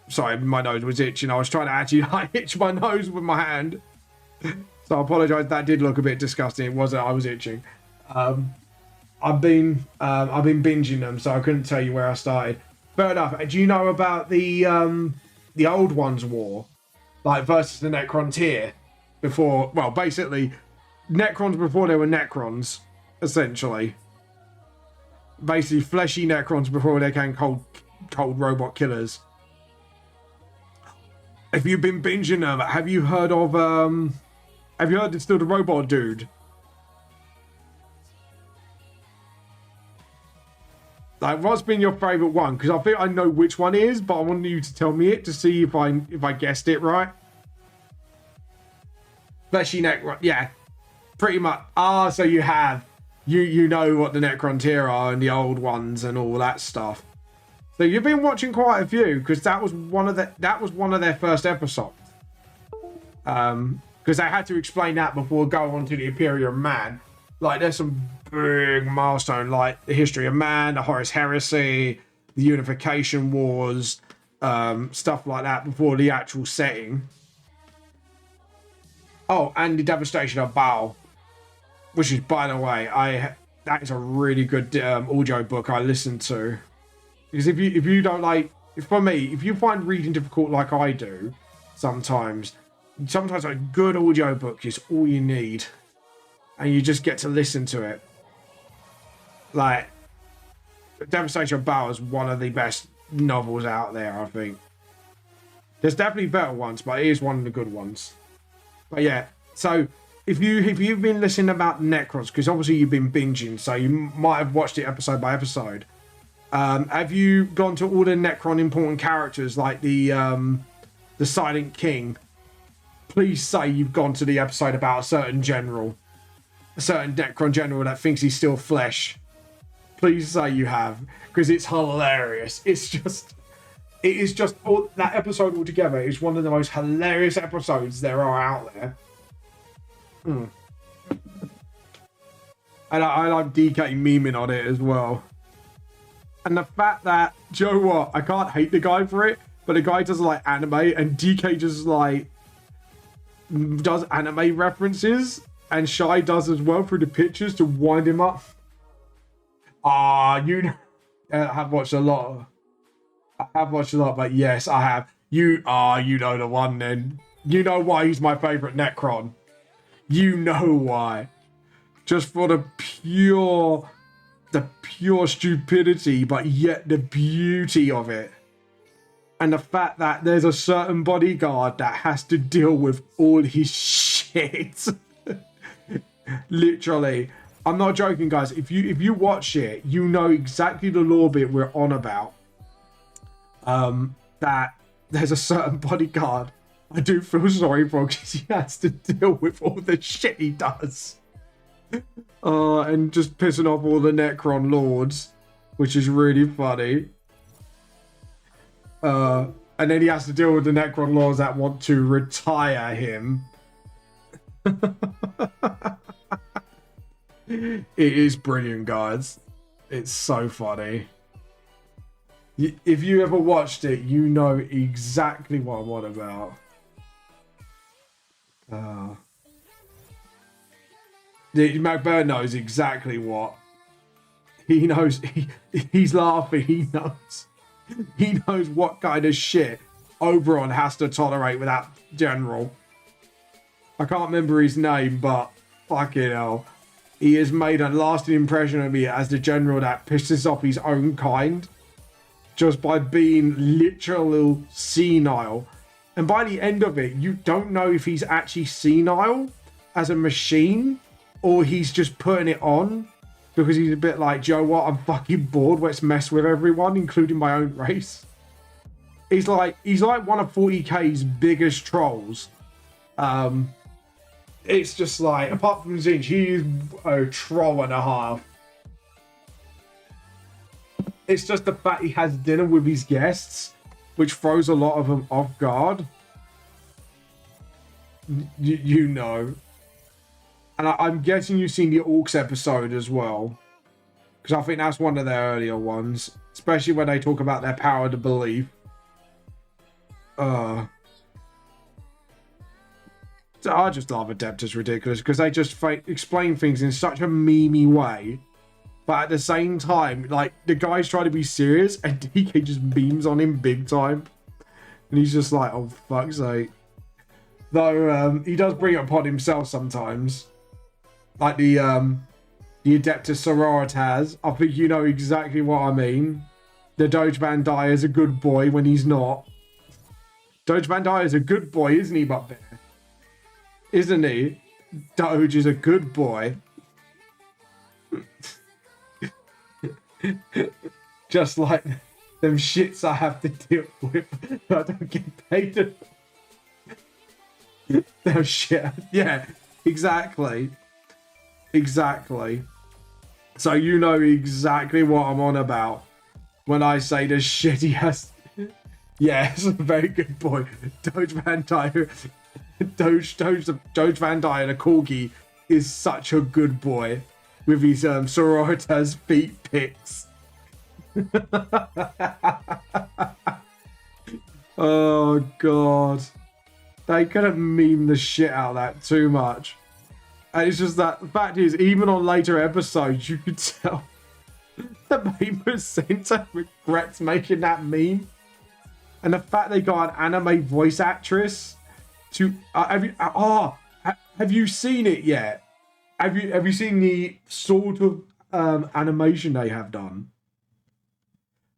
A: Sorry, my nose was itching. I was trying to actually itch my nose with my hand. So I apologise. That did look a bit disgusting. It wasn't. I was itching. I've been binging them, so I couldn't tell you where I started. Fair enough. Do you know about the Old Ones War, like versus the Necron tier? Before, well, basically, Necrons before they were Necrons, essentially. Basically, fleshy Necrons before they became cold robot killers. If you've been binging them, have you heard of Still the Robot Dude? Like, what's been your favourite one? Because I think I know which one it is, but I want you to tell me it to see if I guessed it right. Fleshy Necron, yeah, pretty much. So you have you know what the Necron tier are and the old ones and all that stuff. So you've been watching quite a few because that was one of their first episodes. Because they had to explain that before going on to the Imperium Man. Like, there's some big milestone like the history of man, the Horus Heresy, the Unification Wars, stuff like that before the actual setting. Oh, and the Devastation of Baal, which is, by the way, that is a really good audio book I listened to. Because if you don't like, for me, if you find reading difficult like I do, sometimes a good audio book is all you need, and you just get to listen to it. Like, Devastation of Baal is one of the best novels out there, I think. There's definitely better ones, but it is one of the good ones. But yeah, so if you've been listening about Necrons, because obviously you've been binging, so you might have watched it episode by episode. Have you gone to all the Necron important characters like the Silent King? Please say you've gone to the episode about a certain Necron general that thinks he's still flesh. Please say you have, because it's hilarious. It is just all, that episode altogether is one of the most hilarious episodes there are out there. And I like DK memeing on it as well. And the fact that, do you know what? I can't hate the guy for it, but the guy does like anime, and DK just like does anime references, and Shy does as well through the pictures to wind him up. I have watched a lot. But yes, I have. You know the one then. You know why he's my favourite Necron. You know why. Just for the pure stupidity, but yet the beauty of it. And the fact that there's a certain bodyguard that has to deal with all his shit. Literally. I'm not joking, guys. If you watch it, you know exactly the lore bit we're on about. That there's a certain bodyguard I do feel sorry for because he has to deal with all the shit he does. And just pissing off all the Necron lords, which is really funny. And then he has to deal with the Necron lords that want to retire him. It is brilliant, guys. It's so funny. If you ever watched it, you know exactly what I'm on about. McBurn knows exactly what. He knows. He's laughing. He knows. He knows what kind of shit Oberon has to tolerate with that general. I can't remember his name, but fucking hell. He has made a lasting impression on me as the general that pisses off his own kind just by being literal senile. And by the end of it, you don't know if he's actually senile as a machine or he's just putting it on because he's a bit like, Joe, what? I'm fucking bored. Let's mess with everyone, including my own race. He's like one of 40k's biggest trolls. It's just like, apart from Zinch, he's a troll and a half. It's just the fact he has dinner with his guests, which throws a lot of them off guard. You know. And I'm guessing you've seen the Orcs episode as well. Because I think that's one of their earlier ones. Especially when they talk about their power to believe. I just love Adeptus Ridiculous because they just explain things in such a memey way, but at the same time, like the guys try to be serious and DK just beams on him big time, and he's just like, "Oh fuck's sake!" Though he does bring it upon himself sometimes, like the Adeptus Sororitas. I think you know exactly what I mean. The Doge Van Dyer is a good boy when he's not. Doge Van Dyer is a good boy, isn't he, Butt Bear? Isn't he? Doge is a good boy. Just like them shits I have to deal with. I don't get paid to... Them shit. Yeah, exactly. Exactly. So you know exactly what I'm on about when I say the shit he has. Yes, a very good boy. Doge Van Dyer. Doge Van Dyer, the corgi, is such a good boy with his Sororitas feet pics. Oh god, they could have memed the shit out of that too much. And it's just that the fact is, even on later episodes, you could tell the main presenter regrets making that meme, and the fact they got an anime voice actress. Have you seen it yet? Have you seen the sort of animation they have done?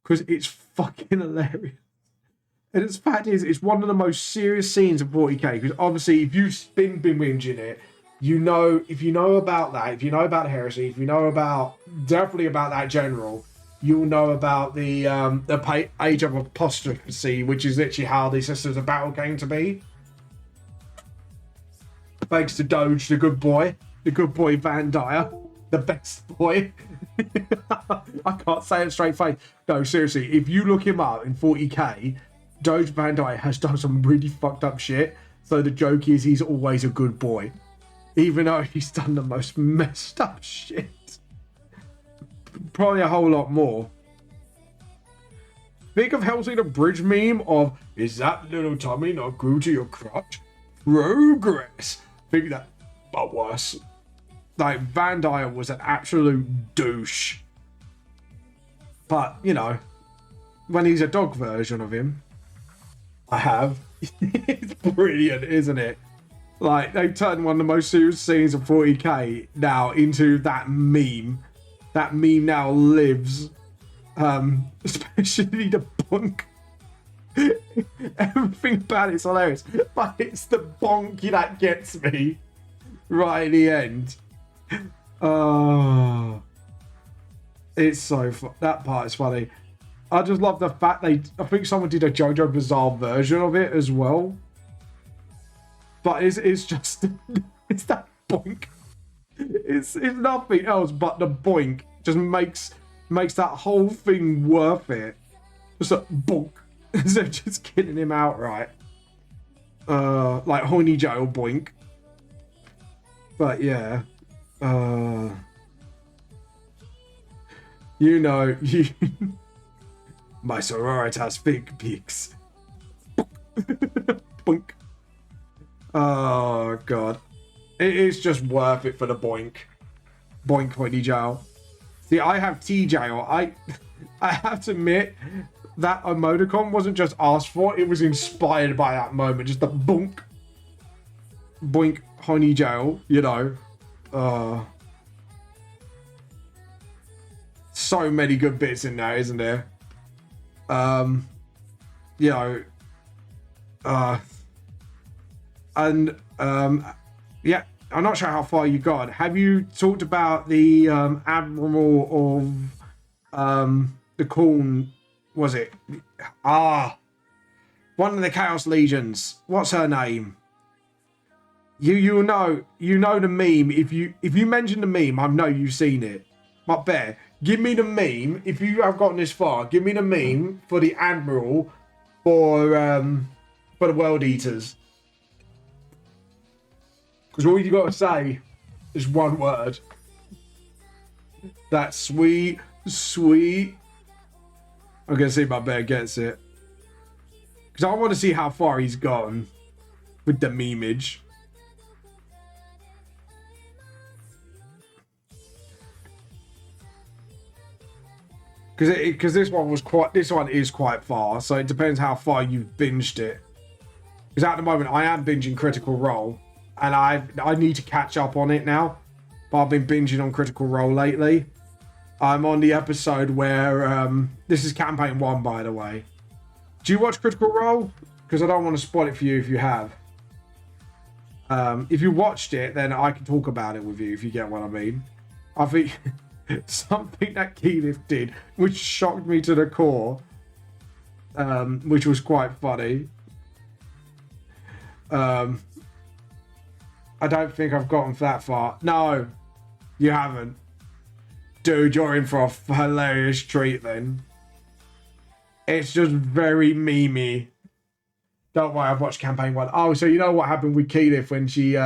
A: Because it's fucking hilarious. And the fact is, it's one of the most serious scenes of 40k. Because obviously, if you've been whinging it, you know, if you know about that, if you know about heresy, if you know about definitely about that general, you'll know about the Age of Apostasy, which is literally how the Sisters of Battle came to be. Thanks to Doge, the good boy Van Dyer, the best boy. I can't say it straight face. No, seriously, if you look him up in 40k, Doge Van Dyer has done some really fucked up shit. So the joke is he's always a good boy, even though he's done the most messed up shit. Probably a whole lot more. Think of Hellsing the Bridge meme of, is that little tummy not grew to your crotch? Progress. Think that, but worse. Like, Van Dyer was an absolute douche. But, you know, when he's a dog version of him, I have. It's brilliant, isn't it? Like, they turned one of the most serious scenes of 40k now into that meme. That meme now lives. Especially the punk. Everything about it's hilarious, but it's the bonk that gets me right at the end. Oh, it's so that part is funny. I just love the fact I think someone did a JoJo Bizarre version of it as well, but it's just it's that boink. It's nothing else but the boink just makes that whole thing worth it. Just a bonk. So just killing him outright. Like Horny Joe boink. But yeah, uh, you know, you my sororitas big peaks. Boink. Oh god, it is just worth it for the boink, boink pointy jail. See, I have T jail. I have to admit that emoticon wasn't just asked for; it was inspired by that moment. Just the boink, boink, honey jail. You know, so many good bits in there, isn't there? You know, and yeah, I'm not sure how far you got. Have you talked about the admiral of the Corn? Was it one of the Chaos Legions? What's her name? You know the meme. If you mention the meme, I know you've seen it. But Bear, give me the meme. If you have gotten this far, give me the meme for the admiral for the World Eaters. Because all you got to say is one word. That sweet. I'm going to see if my bear gets it. Because I want to see how far he's gone with the memeage. Because this one is quite far, so it depends how far you've binged it. Because at the moment I am binging Critical Role, and I need to catch up on it now. But I've been binging on Critical Role lately. I'm on the episode where this is campaign 1, by the way. Do you watch Critical Role? Because I don't want to spoil it for you if you have. If you watched it, then I can talk about it with you, if you get what I mean. I think something that Keyleth did, which shocked me to the core, which was quite funny. I don't think I've gotten that far. No, you haven't. Dude, you're in for a hilarious treat then. It's just very memey. Don't worry, I've watched campaign 1. Oh, so you know what happened with Keyleth when she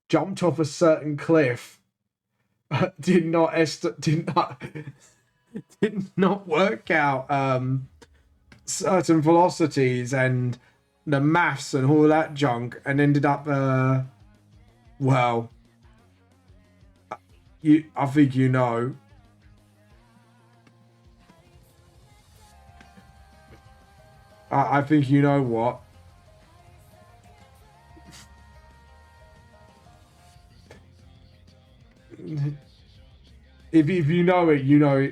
A: jumped off a certain cliff? did not work out certain velocities and the maths and all that junk, and ended up well, I think you know. I think you know what. If you know it, you know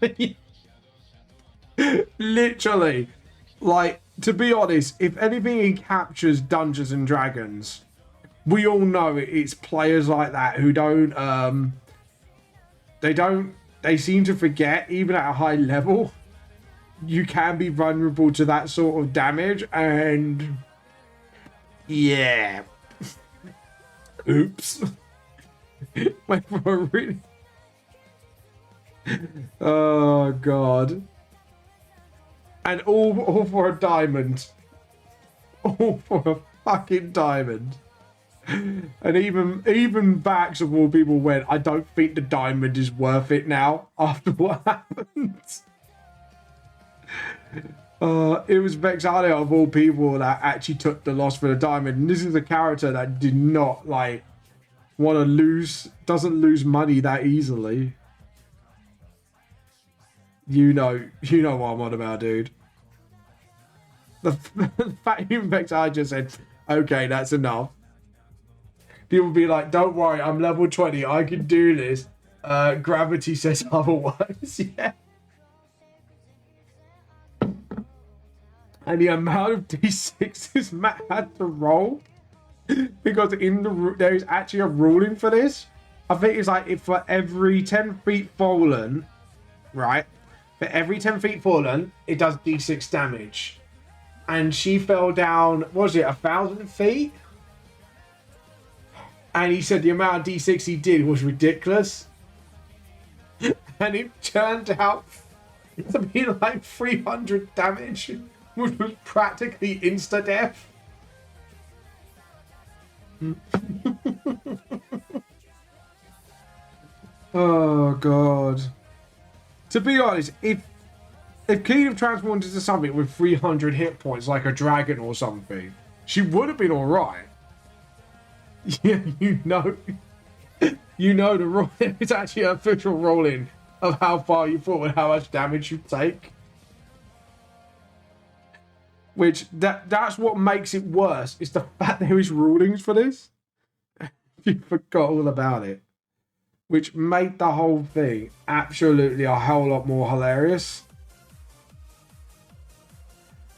A: it. Literally, like, to be honest, if anything captures Dungeons and Dragons, we all know it's players like that who they seem to forget, even at a high level, you can be vulnerable to that sort of damage, and yeah. Oops. Went for a really... Oh god. And all for a diamond. All for a fucking diamond. And even backs of all people went, I don't think the diamond is worth it now after what happened. It was Vexalia of all people that actually took the loss for the diamond. And this is a character that did not want to doesn't lose money that easily. You know what I'm on about, dude. The fact even Vexalia just said, okay, that's enough. People be like, don't worry, I'm level 20, I can do this. Gravity says otherwise. Yeah. And the amount of D6s Matt had to roll, because there is actually a ruling for this. I think it's like, if for every 10 feet fallen, right? For every 10 feet fallen, it does D6 damage. And she fell down, what was it, 1,000 feet? And he said the amount of D6 he did was ridiculous. And it turned out to be like 300 damage, which was practically insta-death. Oh god. To be honest, if Kingdom transformed into something with 300 hit points, like a dragon or something, she would have been alright. Yeah, you know the rule. It's actually an official ruling of how far you fall and how much damage you take. Which, that's what makes it worse, is the fact there is rulings for this. You forgot all about it. Which made the whole thing absolutely a whole lot more hilarious.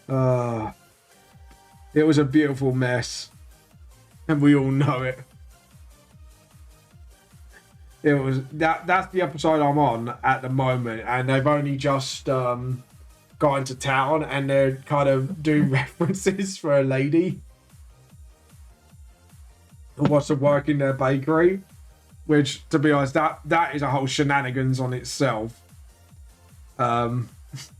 A: It was a beautiful mess. And we all know it. It was that's the episode I'm on at the moment, and they've only just gone to town, and they're kind of doing references for a lady who wants to work in their bakery, which, to be honest, that is a whole shenanigans on itself. Just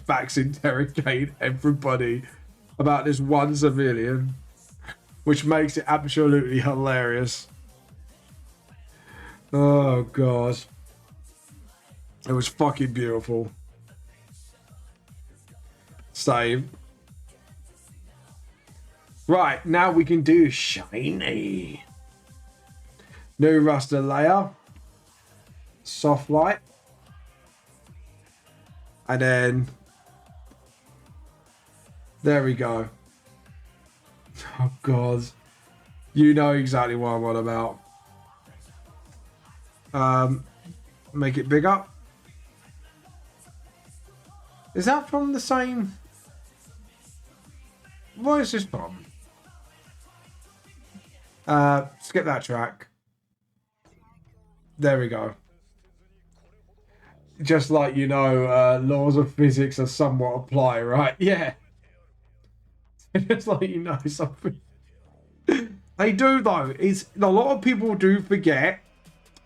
A: Vax interrogate everybody about this one civilian, which makes it absolutely hilarious. Oh god, it was fucking beautiful. Save. Right, now we can do shiny. New raster layer, soft light, and then there we go. Oh god, you know exactly what I'm on about. Make it bigger. Is that from the same? What is this from? Skip that track. There we go. Just like, you know, laws of physics are somewhat apply, right? Yeah. Just like, you know, something. They do, though. It's a lot of people do forget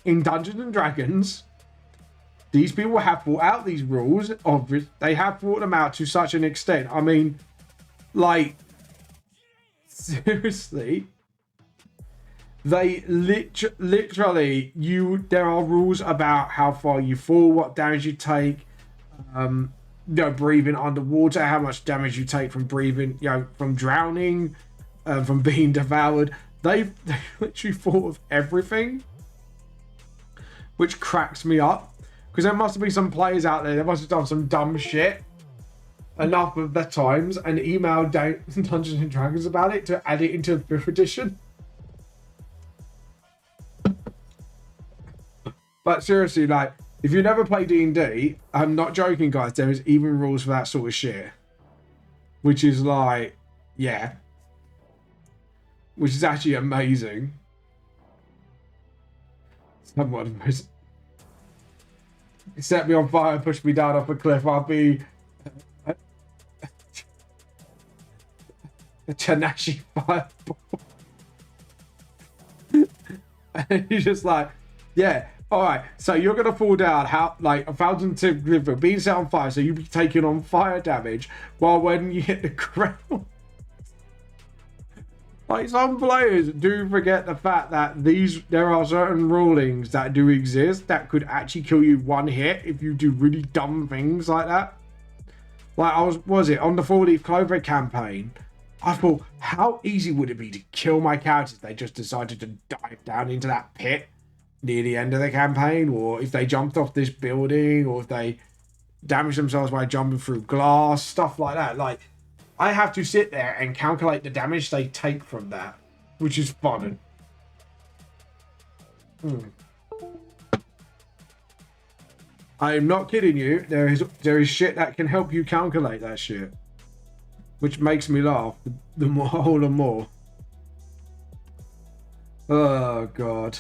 A: in Dungeons and Dragons. These people have thought out these rules. They have thought them out to such an extent. I mean, like, seriously, they literally, there are rules about how far you fall, what damage you take, you know, breathing underwater, how much damage you take from breathing, you know, from drowning, from being devoured. They literally thought of everything, which cracks me up. Because there must have been some players out there that must have done some dumb shit enough of the times and emailed Dungeons and Dragons about it to add it into the 5th edition. But seriously, like, if you never play D&D, I'm not joking, guys, there is even rules for that sort of shit. Which is like, yeah. Which is actually amazing. Someone set me on fire, push me down off a cliff, I'll be a Chanashi fireball. And you're just like, yeah, alright, so you're gonna fall down how like 1,000 to river, being set on fire, so you'll be taking on fire damage, while when you hit the ground. Like, some players do forget the fact that there are certain rulings that do exist that could actually kill you one hit if you do really dumb things like that. Like, was it on the 4-Leaf Clover campaign? I thought, how easy would it be to kill my characters if they just decided to dive down into that pit near the end of the campaign, or if they jumped off this building, or if they damaged themselves by jumping through glass, stuff like that. Like, I have to sit there and calculate the damage they take from that, which is fun. I'm not kidding you. There is shit that can help you calculate that shit, which makes me laugh the more and more. Oh god.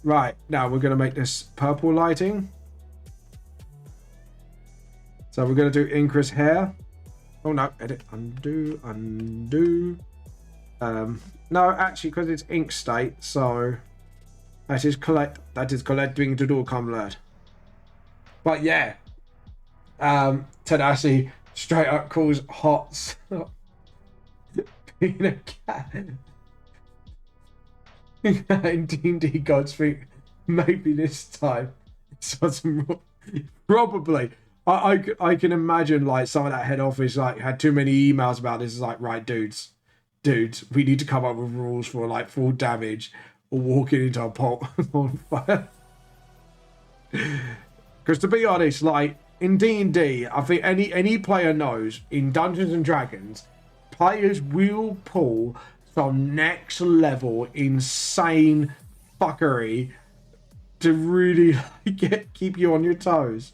A: Right, now we're gonna make this purple lighting. So we're gonna do Inkra's hair. Oh no, edit, undo. No, actually, because it's ink state, so that is correct thing to do, comrade. But yeah, Tadashi straight up calls hot being a cat. In D&D gods think maybe this time it's probably. I can imagine like some of that head office like had too many emails about this. It's like, right, dudes, we need to come up with rules for like full damage or walking into a pot on fire. Because to be honest, like in D&D, I think any player knows in Dungeons and Dragons, players will pull some next level insane fuckery to really keep you on your toes.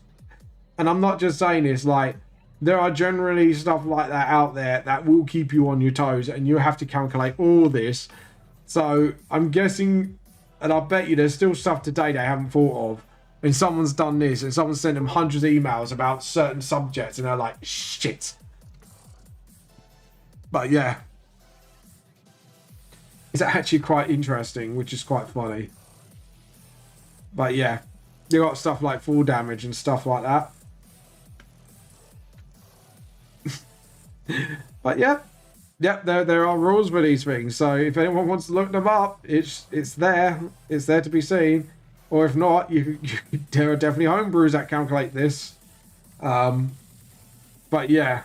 A: And I'm not just saying this, like there are generally stuff like that out there that will keep you on your toes, and you have to calculate all this. So I'm guessing, and I bet you there's still stuff today they haven't thought of. And someone's done this, and someone's sent them hundreds of emails about certain subjects, and they're like, shit. But yeah, it's actually quite interesting, which is quite funny. But yeah, you got stuff like full damage and stuff like that. But yeah, there are rules for these things. So if anyone wants to look them up, it's there to be seen. Or if not, there are definitely homebrews that calculate this. But yeah.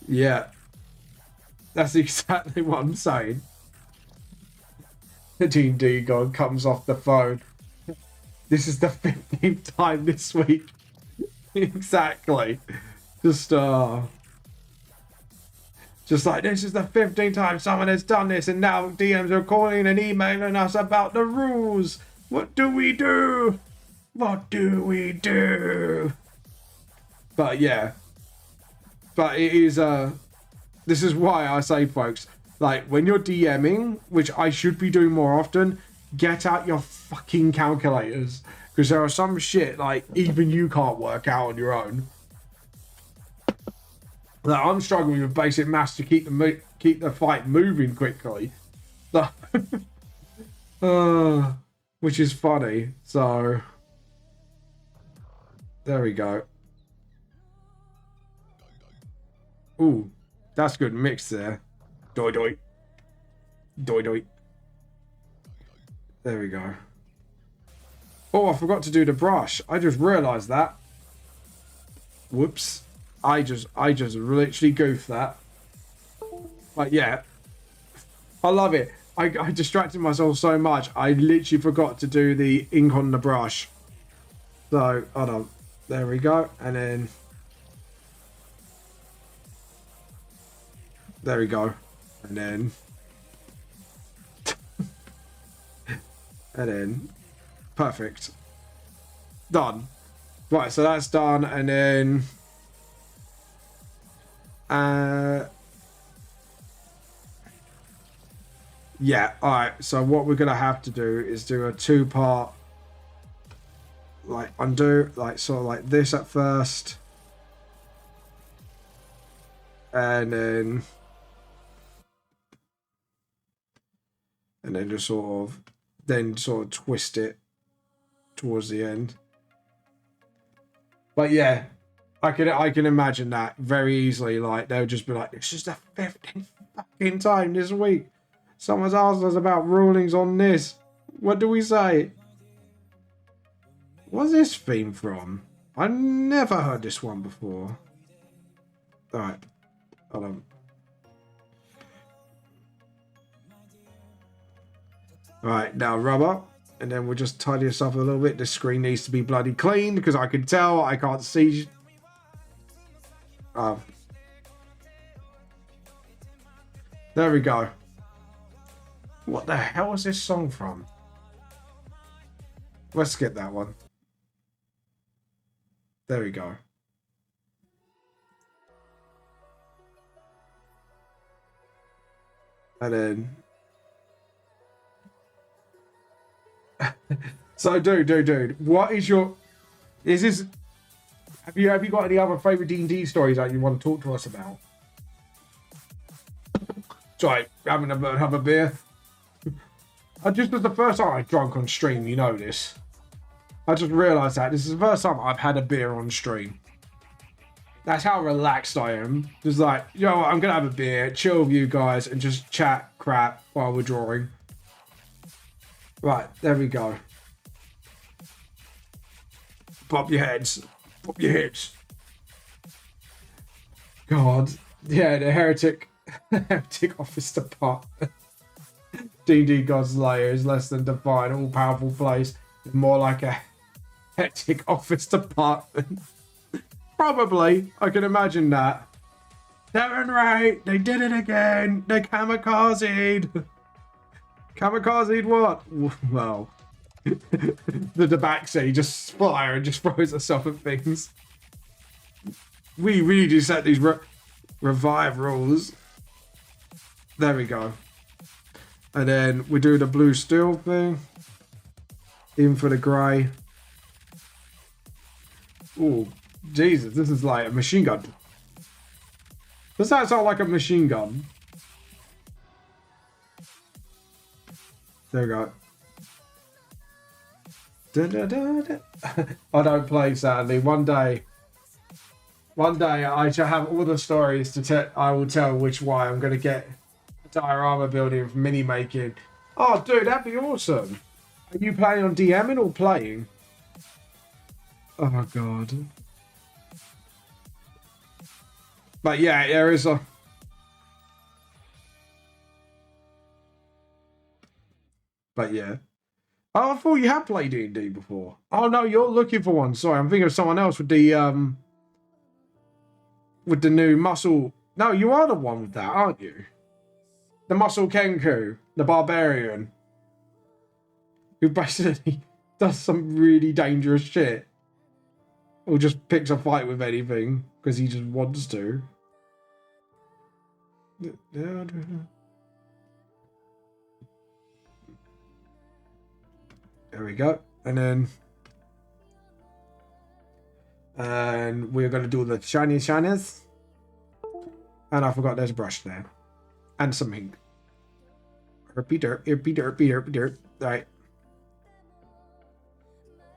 A: Yeah. That's exactly what I'm saying. The D&D god comes off the phone. This is the 15th time this week. Exactly. Just like, this is the 15th time someone has done this, and now DMs are calling and emailing us about the rules. What do we do? What do we do? But yeah. But it is, this is why I say, folks, like, when you're DMing, which I should be doing more often, get out your fucking calculators. Because there are some shit, like, even you can't work out on your own. Like, I'm struggling with basic maths to keep the fight moving quickly. Which is funny. So, there we go. Ooh, that's good mix there. Doi doi. Doi doi. There we go. Oh, I forgot to do the brush. I just realised that. Whoops. I just literally goofed that. But yeah. I love it. I distracted myself so much. I literally forgot to do the ink on the brush. So, hold on. There we go. And then... There we go. And then... and then... Perfect. Done. Right, so that's done. And then... yeah, alright. So what we're going to have to do is do a two-part... Like, undo. Like, sort of like this at first. And then... And then just sort of... Then sort of twist it towards the end. But yeah, I can imagine that very easily. Like, they'll just be like, it's just the 15th fucking time this week someone's asked us about rulings on this. What do we say? What's this theme from? I never heard this one before. Alright, hold on. Alright, now rubber. And then we'll just tidy this up a little bit. The screen needs to be bloody clean because I can tell I can't see. There we go. What the hell is this song from? Let's skip that one. There we go. And then... So, dude, what is your... Have you got any other favourite D&D stories that you want to talk to us about? Sorry, have a beer. This was the first time I drunk on stream, you know this. I just realised that. This is the first time I've had a beer on stream. That's how relaxed I am. Just like, you know what, I'm gonna have a beer, chill with you guys, and just chat crap while we're drawing. Right, there we go. Pop your heads. Pop your heads. God. Yeah, the heretic office department. D&D God's lair is less than divine, all-powerful place. More like a hectic office department. Probably. I can imagine that. They're right. They did it again. They kamikazed. Kamikazed what? Well, the Tabaxi just fire and just throws herself at things. We really do set these revive rules. There we go. And then we do the blue steel thing. In for the grey. Oh, Jesus, this is like a machine gun. Does that sound like a machine gun? There we go. Da, da, da, da. I don't play, sadly. One day I shall have all the stories to tell. I will tell which way I'm going to get a diorama building from mini making. Oh, dude, that'd be awesome. Are you planning on DMing or playing? Oh, God. But yeah, there is a... But yeah. Oh, I thought you had played D&D before. Oh, no, you're looking for one. Sorry, I'm thinking of someone else with the new muscle... No, you are the one with that, aren't you? The muscle Kenku, the barbarian. Who basically does some really dangerous shit. Or just picks a fight with anything because he just wants to. There we go. And we're going to do the shinies. And I forgot there's a brush there. And some ink. Repeater. Right.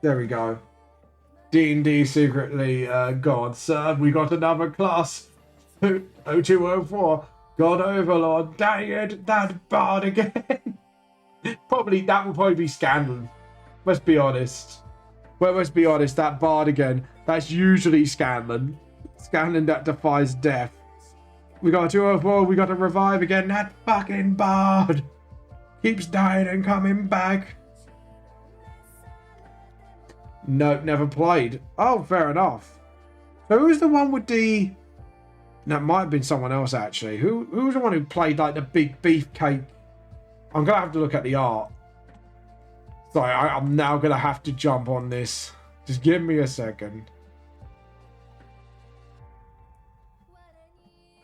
A: There we go. D&D secretly, God, sir, we got another class. 0204. God Overlord. Dang it, that bard again. That will probably be Scanlan. Let's be honest. Well, let's be honest, that bard again. That's usually Scanlan. Scanlan that defies death. We got 204, we got to revive again. That fucking bard keeps dying and coming back. Nope, never played. Oh, fair enough. So who's the one with the... That might have been someone else, actually. Who was the one who played, like, the big beefcake? I'm going to have to look at the art. Sorry, I'm now going to have to jump on this. Just give me a second.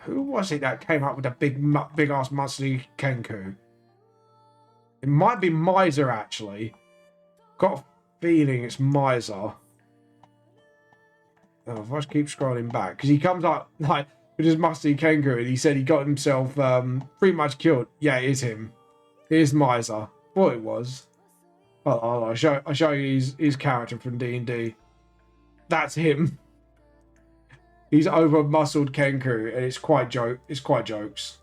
A: Who was it that came up with a big-ass muscly Kenku? It might be Miser, actually. Got a feeling it's Miser. Oh, if I just keep scrolling back. Because he comes up, like, with his musty Kenku, and he said he got himself pretty much killed. Yeah, it is him. It is Miser. Thought it was. I'll show you his character from D&D. That's him. He's over-muscled Kenku, and it's quite jokes.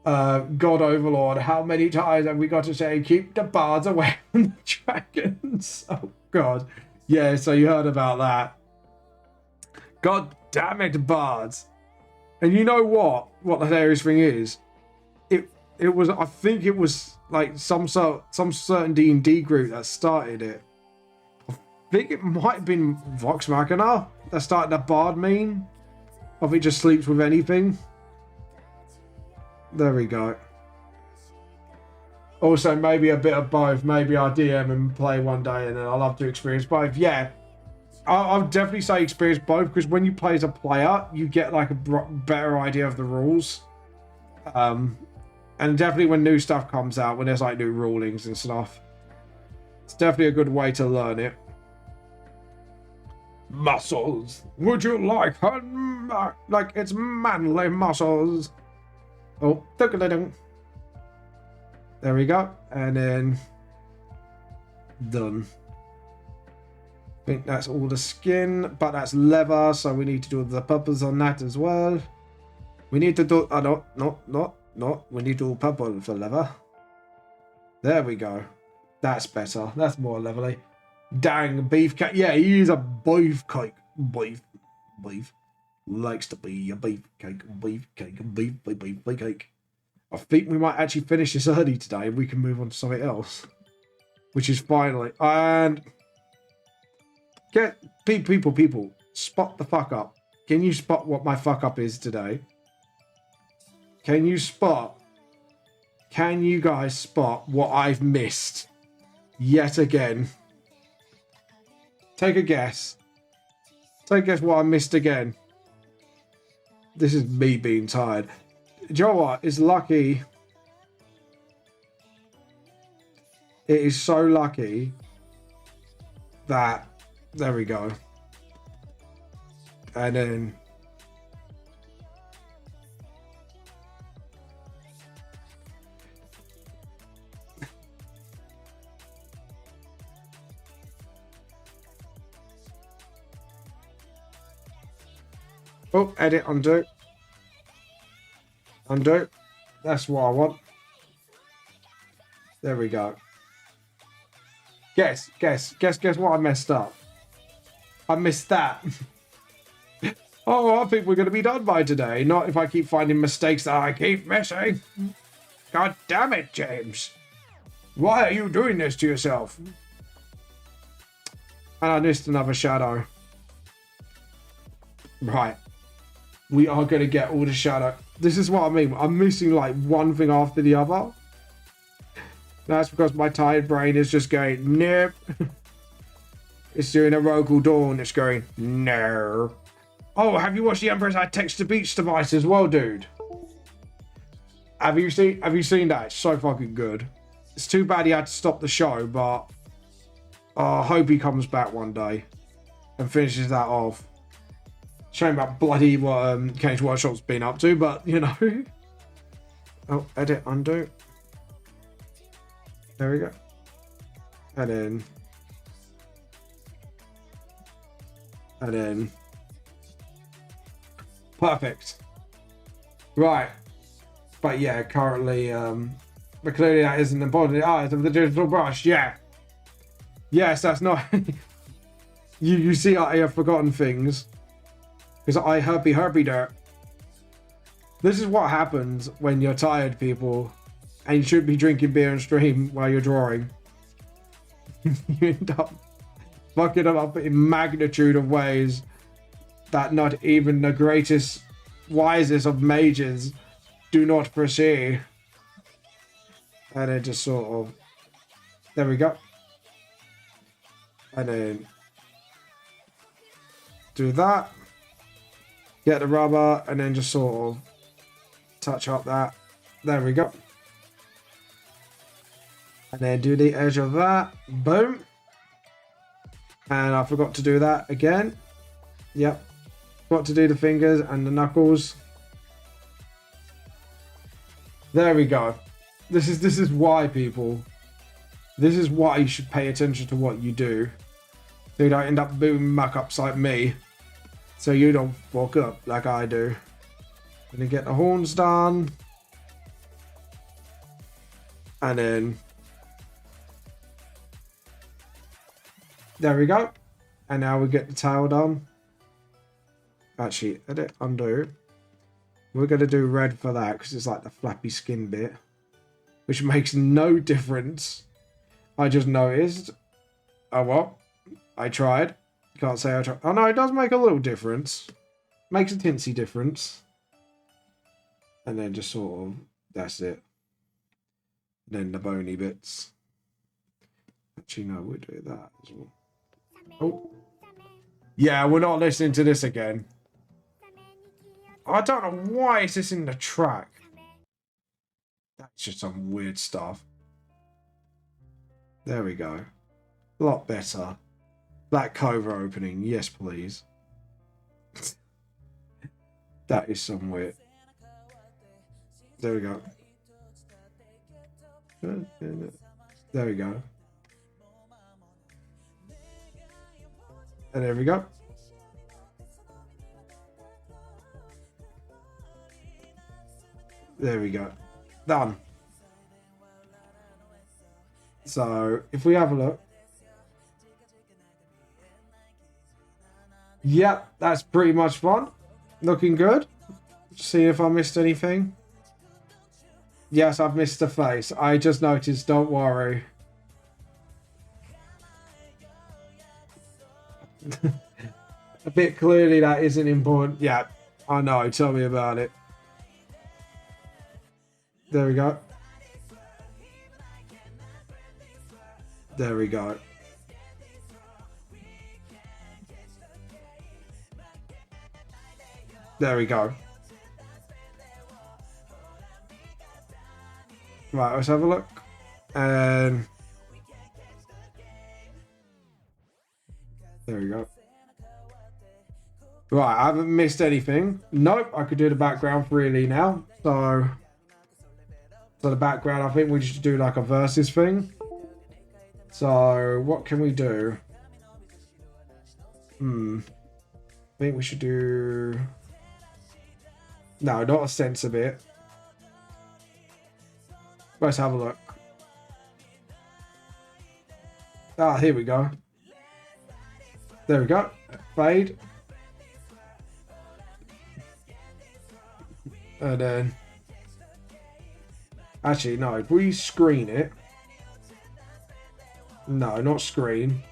A: God Overlord, how many times have we got to say, keep the bards away from the dragons? Oh, God. Yeah, so you heard about that. God damn it, bards. And you know what? What the hilarious thing is? It was, I think it was like some certain D&D group that started it. I think it might have been Vox Machina that started the bard meme. Of it just sleeps with anything. There we go. Also, maybe a bit of both. Maybe I'll DM and play one day, and then I'll have to experience both. Yeah, I'll definitely say experience both, because when you play as a player, you get like a better idea of the rules. And definitely when new stuff comes out, when there's like new rulings and stuff, it's definitely a good way to learn it. Muscles. Would you like her? Like it's manly muscles. Oh, there we go. And then done. I think that's all the skin, but that's leather, so we need to do the purples on that as well. We need to do... Oh, no. We need to do purple for leather. There we go. That's better. That's more lovely. Dang, beefcake. Yeah, he is a beefcake. Beef. Likes to be a beefcake. Beefcake. I think we might actually finish this early today and we can move on to something else. Which is finally... And... Get... People. Spot the fuck up. Can you spot what my fuck up is today? Can you spot... Can you guys spot what I've missed? Yet again. Take a guess. Take a guess what I missed again. This is me being tired. Do you know what? It's lucky. It is so lucky that... There we go. And then... Oh, edit, undo. Undo. That's what I want. There we go. Guess what I messed up. I missed that. Oh, I think we're going to be done by today. Not if I keep finding mistakes that I keep missing. God damn it, James. Why are you doing this to yourself? And I missed another shadow. Right. We are going to get all the shadow. This is what I mean. I'm missing like one thing after the other. That's because my tired brain is just going, nope. It's doing a Rogal Dawn. It's going, no. Oh, have you watched the Emperor's Eye text-to-speech device as well, dude? Have you seen that? It's so fucking good. It's too bad he had to stop the show, but I hope he comes back one day and finishes that off. Shame about bloody what Cage Workshop's been up to, but you know. Oh, edit, undo. There we go. And then. Perfect. Right. But yeah, currently, but clearly that isn't important. Ah, it's the digital brush, yeah. Yes, that's not. you see, I have forgotten things. Because I herpy dirt. This is what happens when you're tired, people. And you should be drinking beer and stream while you're drawing. You end up fucking up in magnitude of ways that not even the greatest, wisest of mages do not foresee. And then just sort of... There we go. And then... Do that. Get the rubber and then just sort of touch up that. There we go. And then do the edge of that. Boom. And I forgot to do that again. Yep. Forgot to do the fingers and the knuckles. There we go. This is why, people. This is why you should pay attention to what you do. So you don't end up doing muck-ups like me. So you don't fuck up like I do. Gonna get the horns done. And then... There we go. And now we get the tail done. Actually, edit, undo. We're going to do red for that because it's like the flappy skin bit. Which makes no difference. I just noticed. Oh well. I tried. Can't say I tried. Oh no, it does make a little difference. Makes a tinsy difference. And then just sort of, that's it. And then the bony bits. Actually, no, we'll do that as well. Oh. Yeah, we're not listening to this again. I don't know why is this in the track. That's just some weird stuff. There we go. A lot better. Black Cobra opening. Yes, please. That is some weird. There we go. There we go. And there we go. There we go. Done. So if we have a look. Yep, that's pretty much fun. Looking good. See if I missed anything. Yes, I've missed the face. I just noticed, don't worry. A bit clearly that isn't important. Yeah, I know. Tell me about it. There we go. There we go. There we go. Right, let's have a look. And there we go. Right, I haven't missed anything. Nope, I could do the background freely now. So the background, I think we should do like a versus thing. So what can we do? I think we should do... No, not a censor bit. Let's have a look. Ah, here we go. There we go. Fade. And then... Actually, no. If we screen it... No, not screen.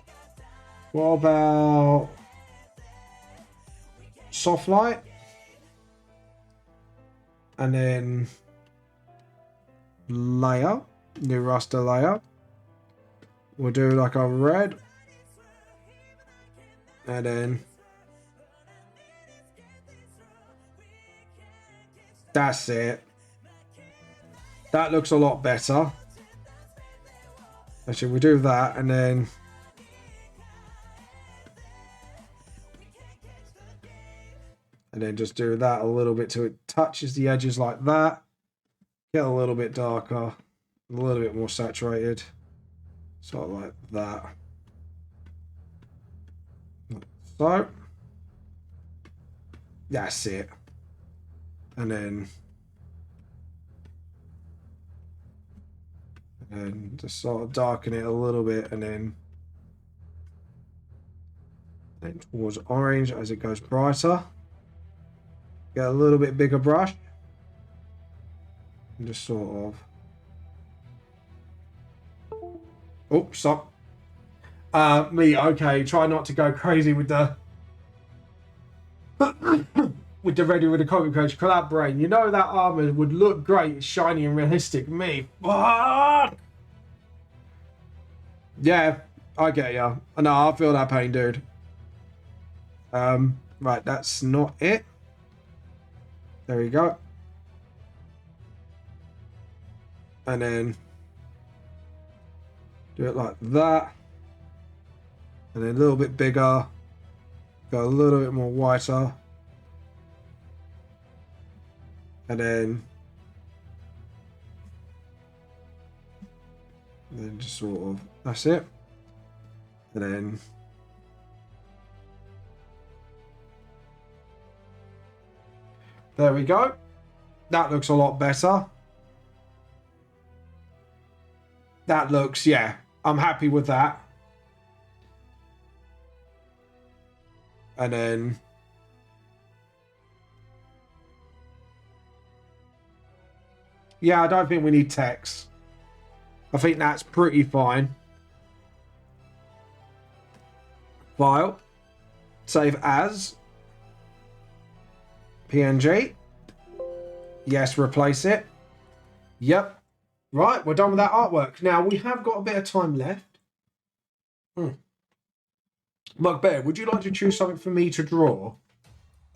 A: What about... Soft light? And then... Layer. New raster layer. We'll do like a red. And then... That's it. That looks a lot better. Actually, we do that and then... And then just do that a little bit so it touches the edges like that. Get a little bit darker. A little bit more saturated. Sort of like that. So. That's it. And then... And just sort of darken it a little bit and then towards orange as it goes brighter. Get a little bit bigger brush. And just sort of... Oh, stop. Okay, try not to go crazy with the... with the Ready with the Comic Coach collab brain. You know that armor would look great, it's shiny and realistic. Me, fuck! Yeah, I get ya. No, I feel that pain, dude. Right, that's not it. There we go. And then do it like that. And then a little bit bigger. Go a little bit more whiter. And then just sort of, that's it. And then there we go. That looks a lot better. That looks, yeah, I'm happy with that. And then yeah, I don't think we need text. I think that's pretty fine. File. Save as. PNG. Yes, replace it. Yep. Right, we're done with that artwork. Now, we have got a bit of time left. Mugbear, would you like to choose something for me to draw?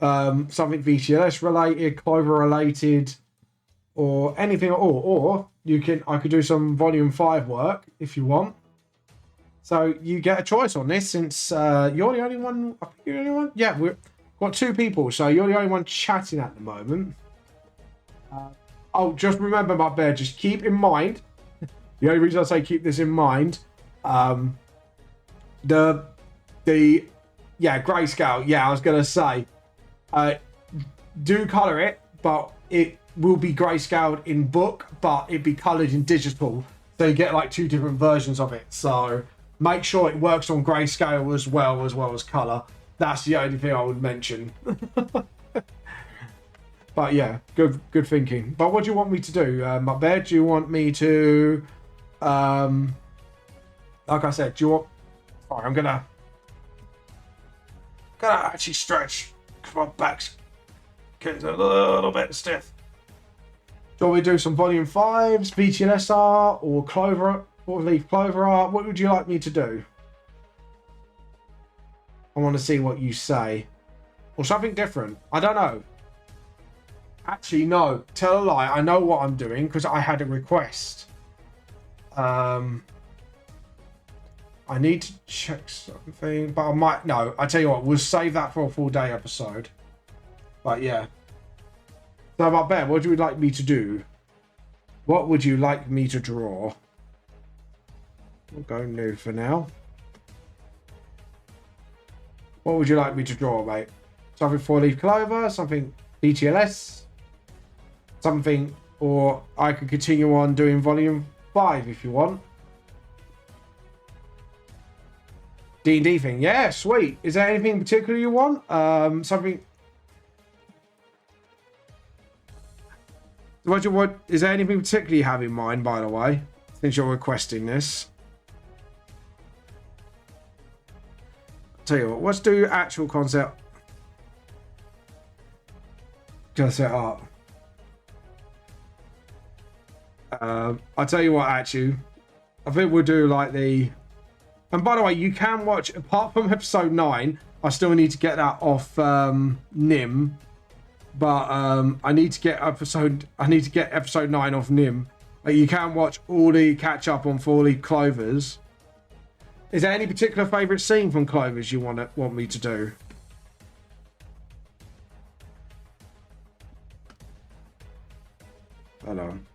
A: Something VTLS related, Clover related, or anything at all. Or I could do some volume 5 work if you want. So you get a choice on this since you're the only one. I think you're the only one. Yeah, we've got 2 people, so you're the only one chatting at the moment. Oh, just remember, my bear, just keep in mind. The only reason I say keep this in mind, the yeah, grayscale. Yeah, I was gonna say, do color it, but it will be grayscaled in book, but it'd be colored in digital. So you get like 2 different versions of it. So make sure it works on grayscale as well as color. That's the only thing I would mention. But yeah, good thinking. But what do you want me to do, Mutbear? Do you want me to, like I said, do you want? All right, I'm gonna actually stretch because my back's getting a little bit stiff. Do you want me to do some volume 5s, BTLSR, or Clover, or Leaf Clover art? What would you like me to do? I want to see what you say, or something different. I don't know. Actually, no. Tell a lie. I know what I'm doing because I had a request. I need to check something, but I might. No, I tell you what. We'll save that for a full day episode. But yeah. So about Ben, what would you like me to do? What would you like me to draw? We'll go new for now. What would you like me to draw, mate? Something 4-leaf clover, something BTLS, something, or I could continue on doing volume 5 if you want. D&D thing, yeah, sweet. Is there anything in particular you want? Something. What? Is there anything particular you have in mind, by the way, since you're requesting this? Tell you what, let's do actual concept. Just set up. I'll tell you what, actually, I think we'll do like the. And by the way, you can watch apart from episode 9. I still need to get that off Nim, but I need to get episode 9 off Nim. You can watch all the catch up on 4-leaf clovers. Is there any particular favourite scene from Clovers you want me to do? Hold on.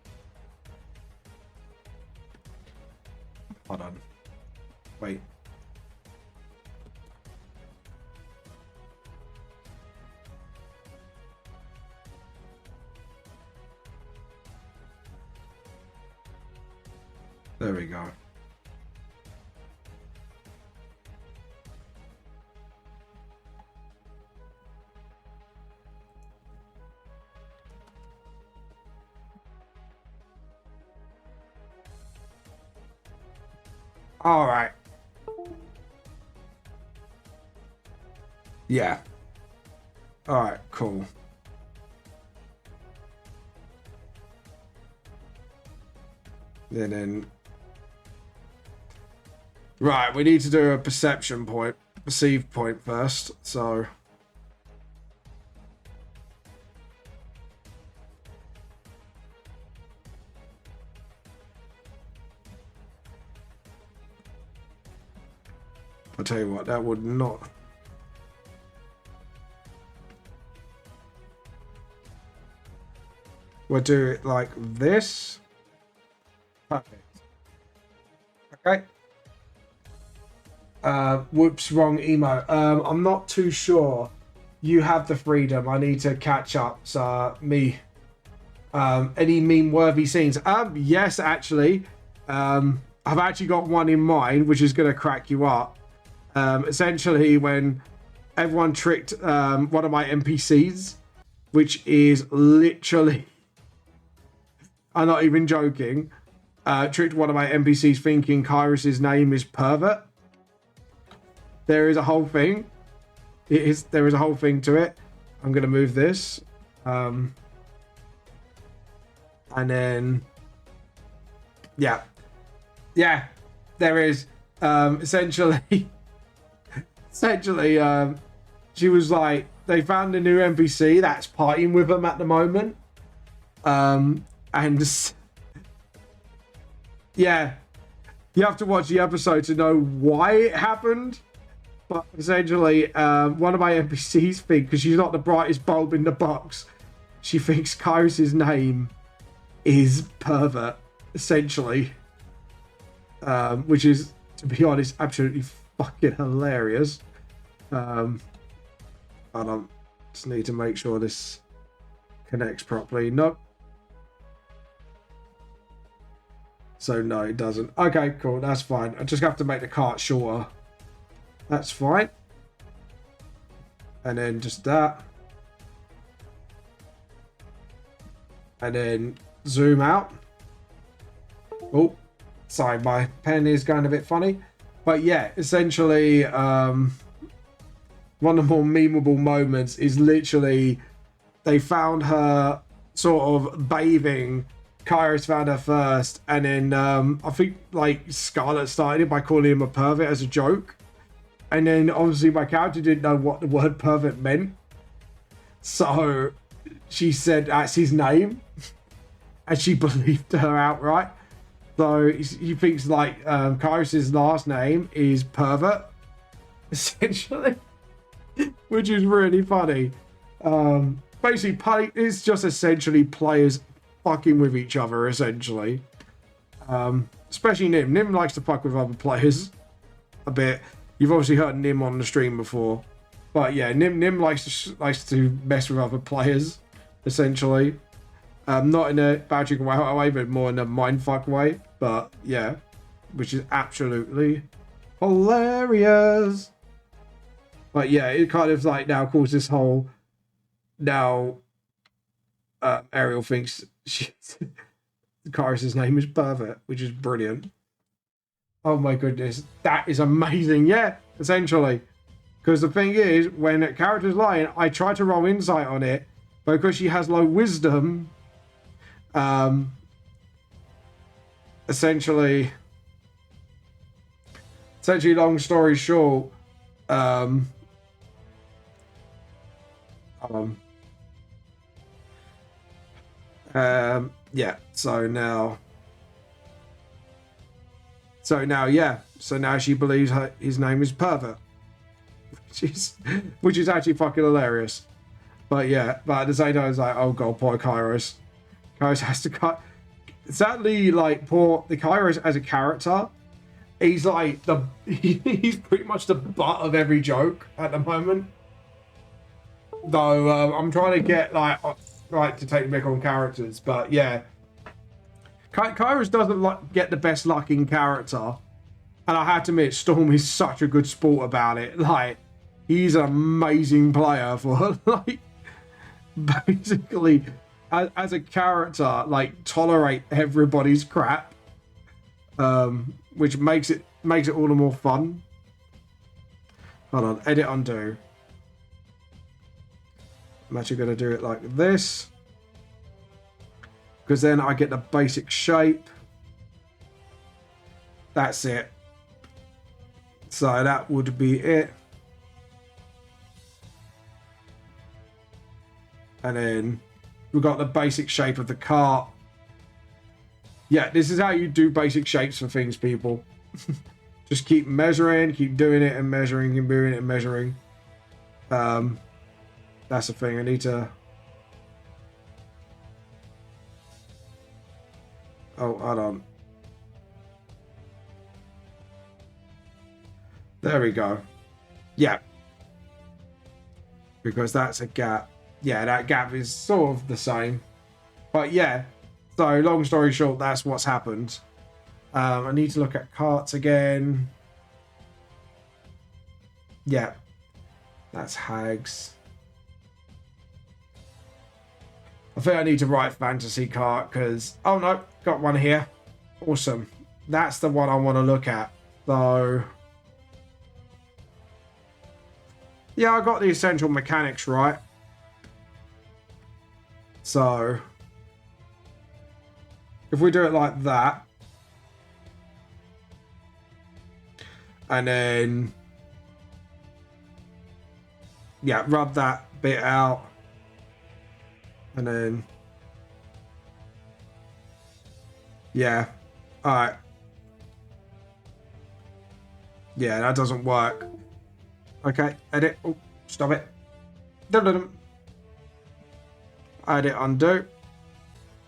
A: Wait. There we go. All right. Yeah. All right, cool. Then right, we need to do a perceive point first. So I'll tell you what, that would not. We'll do it like this. Perfect. Okay. Whoops, wrong emo. I'm not too sure. You have the freedom. I need to catch up. So me. Any meme-worthy scenes? Yes, actually. I've actually got one in mind, which is going to crack you up. Essentially, when everyone tricked one of my NPCs, which is literally, I'm not even joking, tricked one of my NPCs thinking Kyrus's name is Pervert. There is a whole thing. There is a whole thing to it. I'm going to move this. And then, yeah, there is, essentially, she was like, they found a new NPC that's partying with them at the moment. And yeah, you have to watch the episode to know why it happened. But essentially, one of my NPCs think, because she's not the brightest bulb in the box, she thinks Kyrus's name is Pervert, essentially. Which is, to be honest, absolutely fucking hilarious. Hold on. Just need to make sure this connects properly. Nope. So no, it doesn't. Okay, cool. That's fine. I just have to make the cart shorter. That's fine. And then just that. And then zoom out. Oh, sorry, my pen is going a bit funny. But yeah, essentially, one of the more memeable moments is literally they found her sort of bathing. Kairos found her first, and then I think like Scarlett started it by calling him a pervert as a joke. And then obviously my character didn't know what the word pervert meant. So she said that's his name. And she believed her outright. So he thinks like Kairos' last name is pervert, essentially. Which is really funny. Basically, it's just essentially players fucking with each other, essentially. Especially Nim. Nim likes to fuck with other players a bit. You've obviously heard Nim on the stream before. But yeah, Nim likes to mess with other players, essentially. Not in a bad chicken way, but more in a mindfuck way. But yeah, which is absolutely hilarious. But yeah, it kind of like now causes this whole Ariel thinks Kairos' name is pervert, which is brilliant. Oh my goodness, that is amazing. Yeah, essentially. Because the thing is, when a character's lying, I try to roll insight on it, but because she has low wisdom, essentially, long story short, yeah, so now she believes his name is pervert, which is actually fucking hilarious. But yeah, but at the same time, it's like, oh god, poor Kairos has to cut. Sadly, like the Kairos as a character, he's like he's pretty much the butt of every joke at the moment. Though I'm trying to get like to take the mick on characters, but yeah, Kairos doesn't get the best luck in character, and I have to admit, Storm is such a good sport about it. Like, he's an amazing player for like basically as a character, like tolerate everybody's crap, which makes it all the more fun. Hold on, edit undo. I'm actually going to do it like this, because then I get the basic shape. That's it. So that would be it. And then we've got the basic shape of the cart. Yeah, this is how you do basic shapes for things, people. Just keep measuring, keep doing it and measuring, keep doing it and measuring. That's the thing. I need to... Oh, hold on. There we go. Yeah. Because that's a gap. Yeah, that gap is sort of the same. But yeah. So, long story short, that's what's happened. I need to look at carts again. Yeah. That's hags. I think I need to write fantasy cart because... Oh no, got one here. Awesome. That's the one I want to look at. So... Yeah, I got the essential mechanics right. So... If we do it like that... And then... Yeah, rub that bit out. And then... Yeah. Alright. Yeah, that doesn't work. Okay, edit. Oh, stop it. Dum-dum-dum. Edit, undo.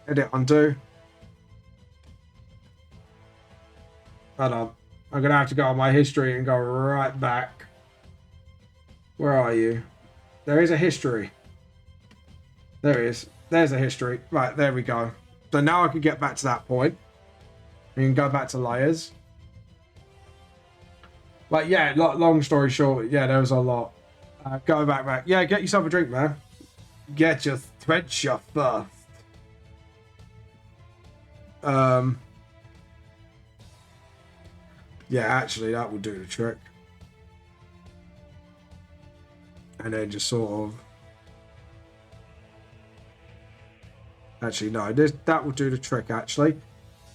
A: Edit, undo. Hold on. I'm going to have to go on my history and go right back. Where are you? There is a history. There is. There's a history. Right, there we go. So now I can get back to that point. We can go back to layers. But yeah, long story short, yeah, there was a lot. Go back. Yeah, get yourself a drink, man. Get your threadsure first. Yeah, actually, that will do the trick. And then just sort of. Actually, no, that will do the trick, actually.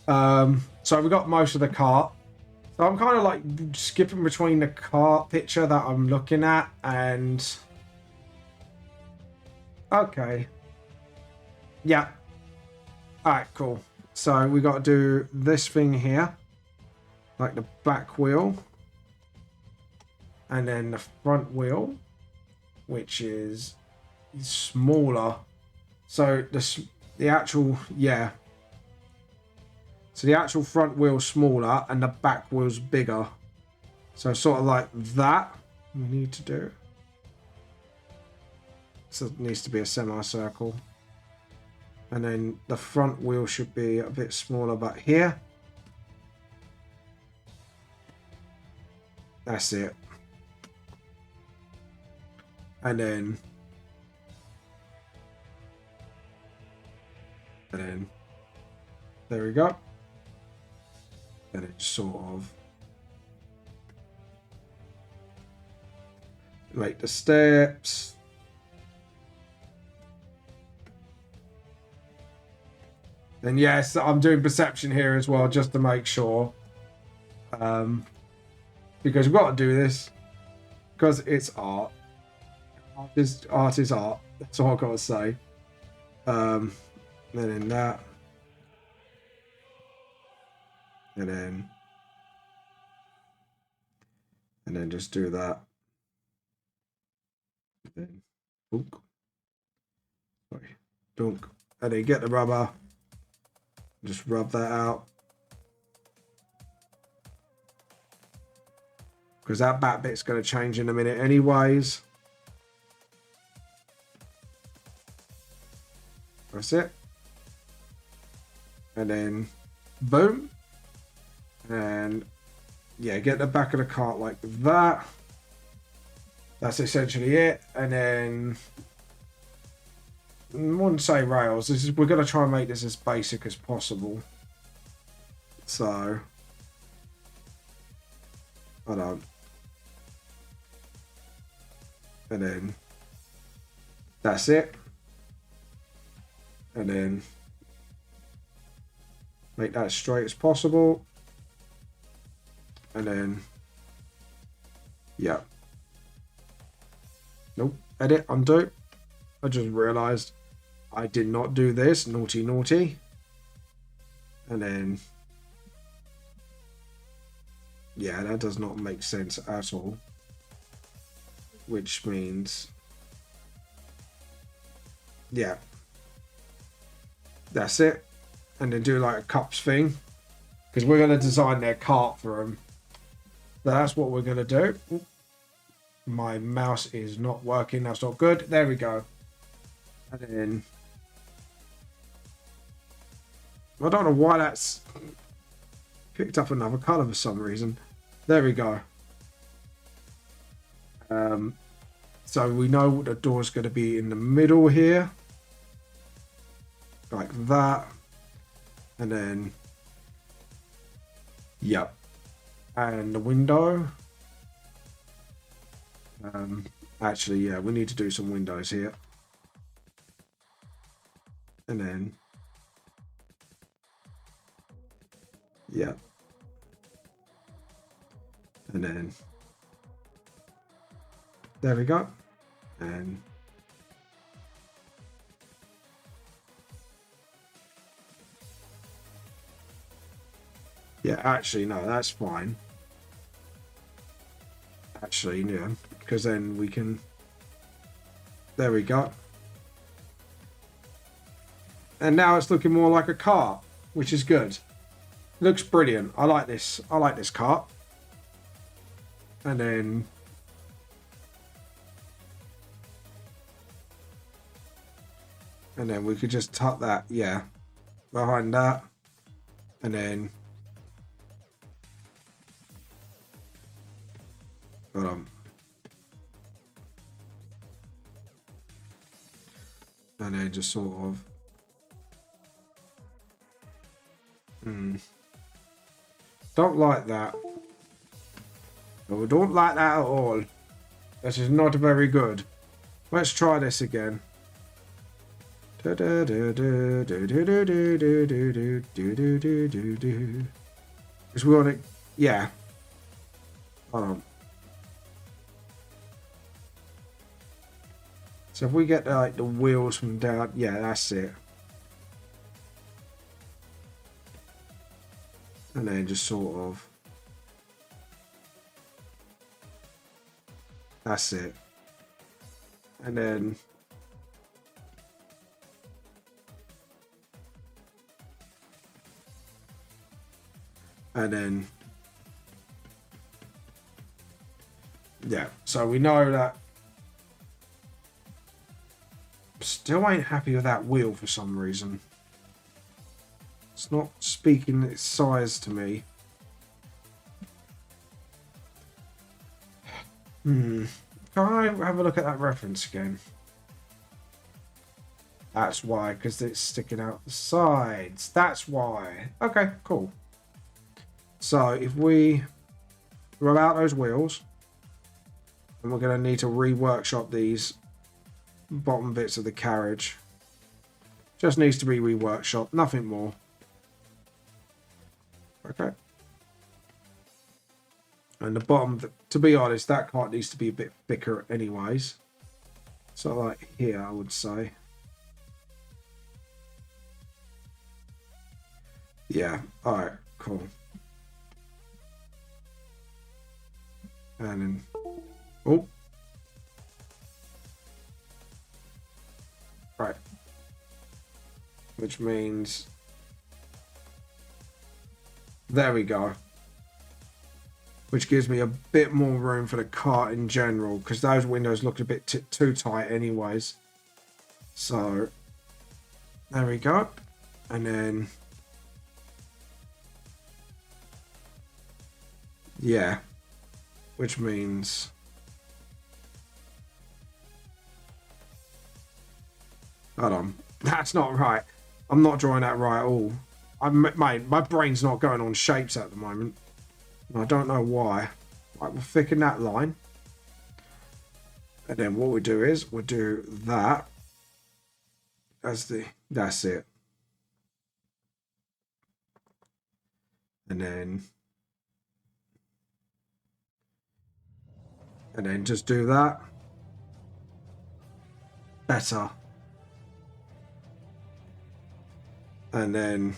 A: So we got most of the cart. So I'm kind of like skipping between the cart picture that I'm looking at and... Okay. Yeah. Alright, cool. So we got to do this thing here. Like the back wheel. And then the front wheel. Which is smaller. So the actual... Yeah. So the actual front wheel's smaller and the back wheel's bigger. So sort of like that we need to do. So it needs to be a semicircle. And then the front wheel should be a bit smaller, but here. That's it. And then there we go. And it sort of make the steps. And yes, I'm doing perception here as well, just to make sure. Because we've got to do this. Because it's art. Art is art. That's all I've got to say. Then in that. And then just do that. Then dunk. Sorry. Dunk. And then get the rubber. Just rub that out. Because that back bit's going to change in a minute anyways. That's it. And then boom. And yeah, get the back of the cart like that. That's essentially it. And then I wouldn't say rails. We're going to try and make this as basic as possible. So hold on. And then that's it. And then make that as straight as possible. And then, yeah. Nope. Edit, undo. I just realized I did not do this. Naughty, naughty. And then, yeah, that does not make sense at all. Which means, yeah. That's it. And then do like a cups thing. Because we're going to design their cart for them. So that's what we're going to do. Ooh. My mouse is not working. That's not good. There we go. And then I don't know why that's picked up another color for some reason. There we go. So we know the door's going to be in the middle here. Like that. And then, yep. And the window. Actually, yeah, we need to do some windows here. And then, yeah. And then, there we go. And yeah, actually, no, that's fine. Actually, yeah, because then we can, there we go. And now it's looking more like a cart, which is good. It looks brilliant. I like this. I like this cart. And then, And then we could just tuck that, yeah, behind that. And then, hold on. And then just sort of, don't like that. No, don't like that at all. This is not very good. Let's try this again. Because we want it, yeah. Hold on. So if we get like the wheels from down, yeah, that's it. And then just sort of, that's it. And then yeah, so we know that. Still ain't happy with that wheel for some reason. It's not speaking its size to me. Can I have a look at that reference again? That's why, because it's sticking out the sides. That's why. Okay, cool. So if we roll out those wheels, and we're going to need to reworkshop these bottom bits of the carriage. Just needs to be reworkshopped, nothing more. Okay. And the bottom, to be honest, that part needs to be a bit thicker anyways. So like here, I would say. Yeah, alright, cool. And then, oh. Right. Which means, there we go. Which gives me a bit more room for the cart in general, because those windows look a bit too tight anyways. So, there we go. And then, yeah. Which means, hold on. That's not right. I'm not drawing that right at all. My brain's not going on shapes at the moment. I don't know why. Right, we'll thicken that line. And then what we do is we'll do that as that's it. And then just do that. Better. And then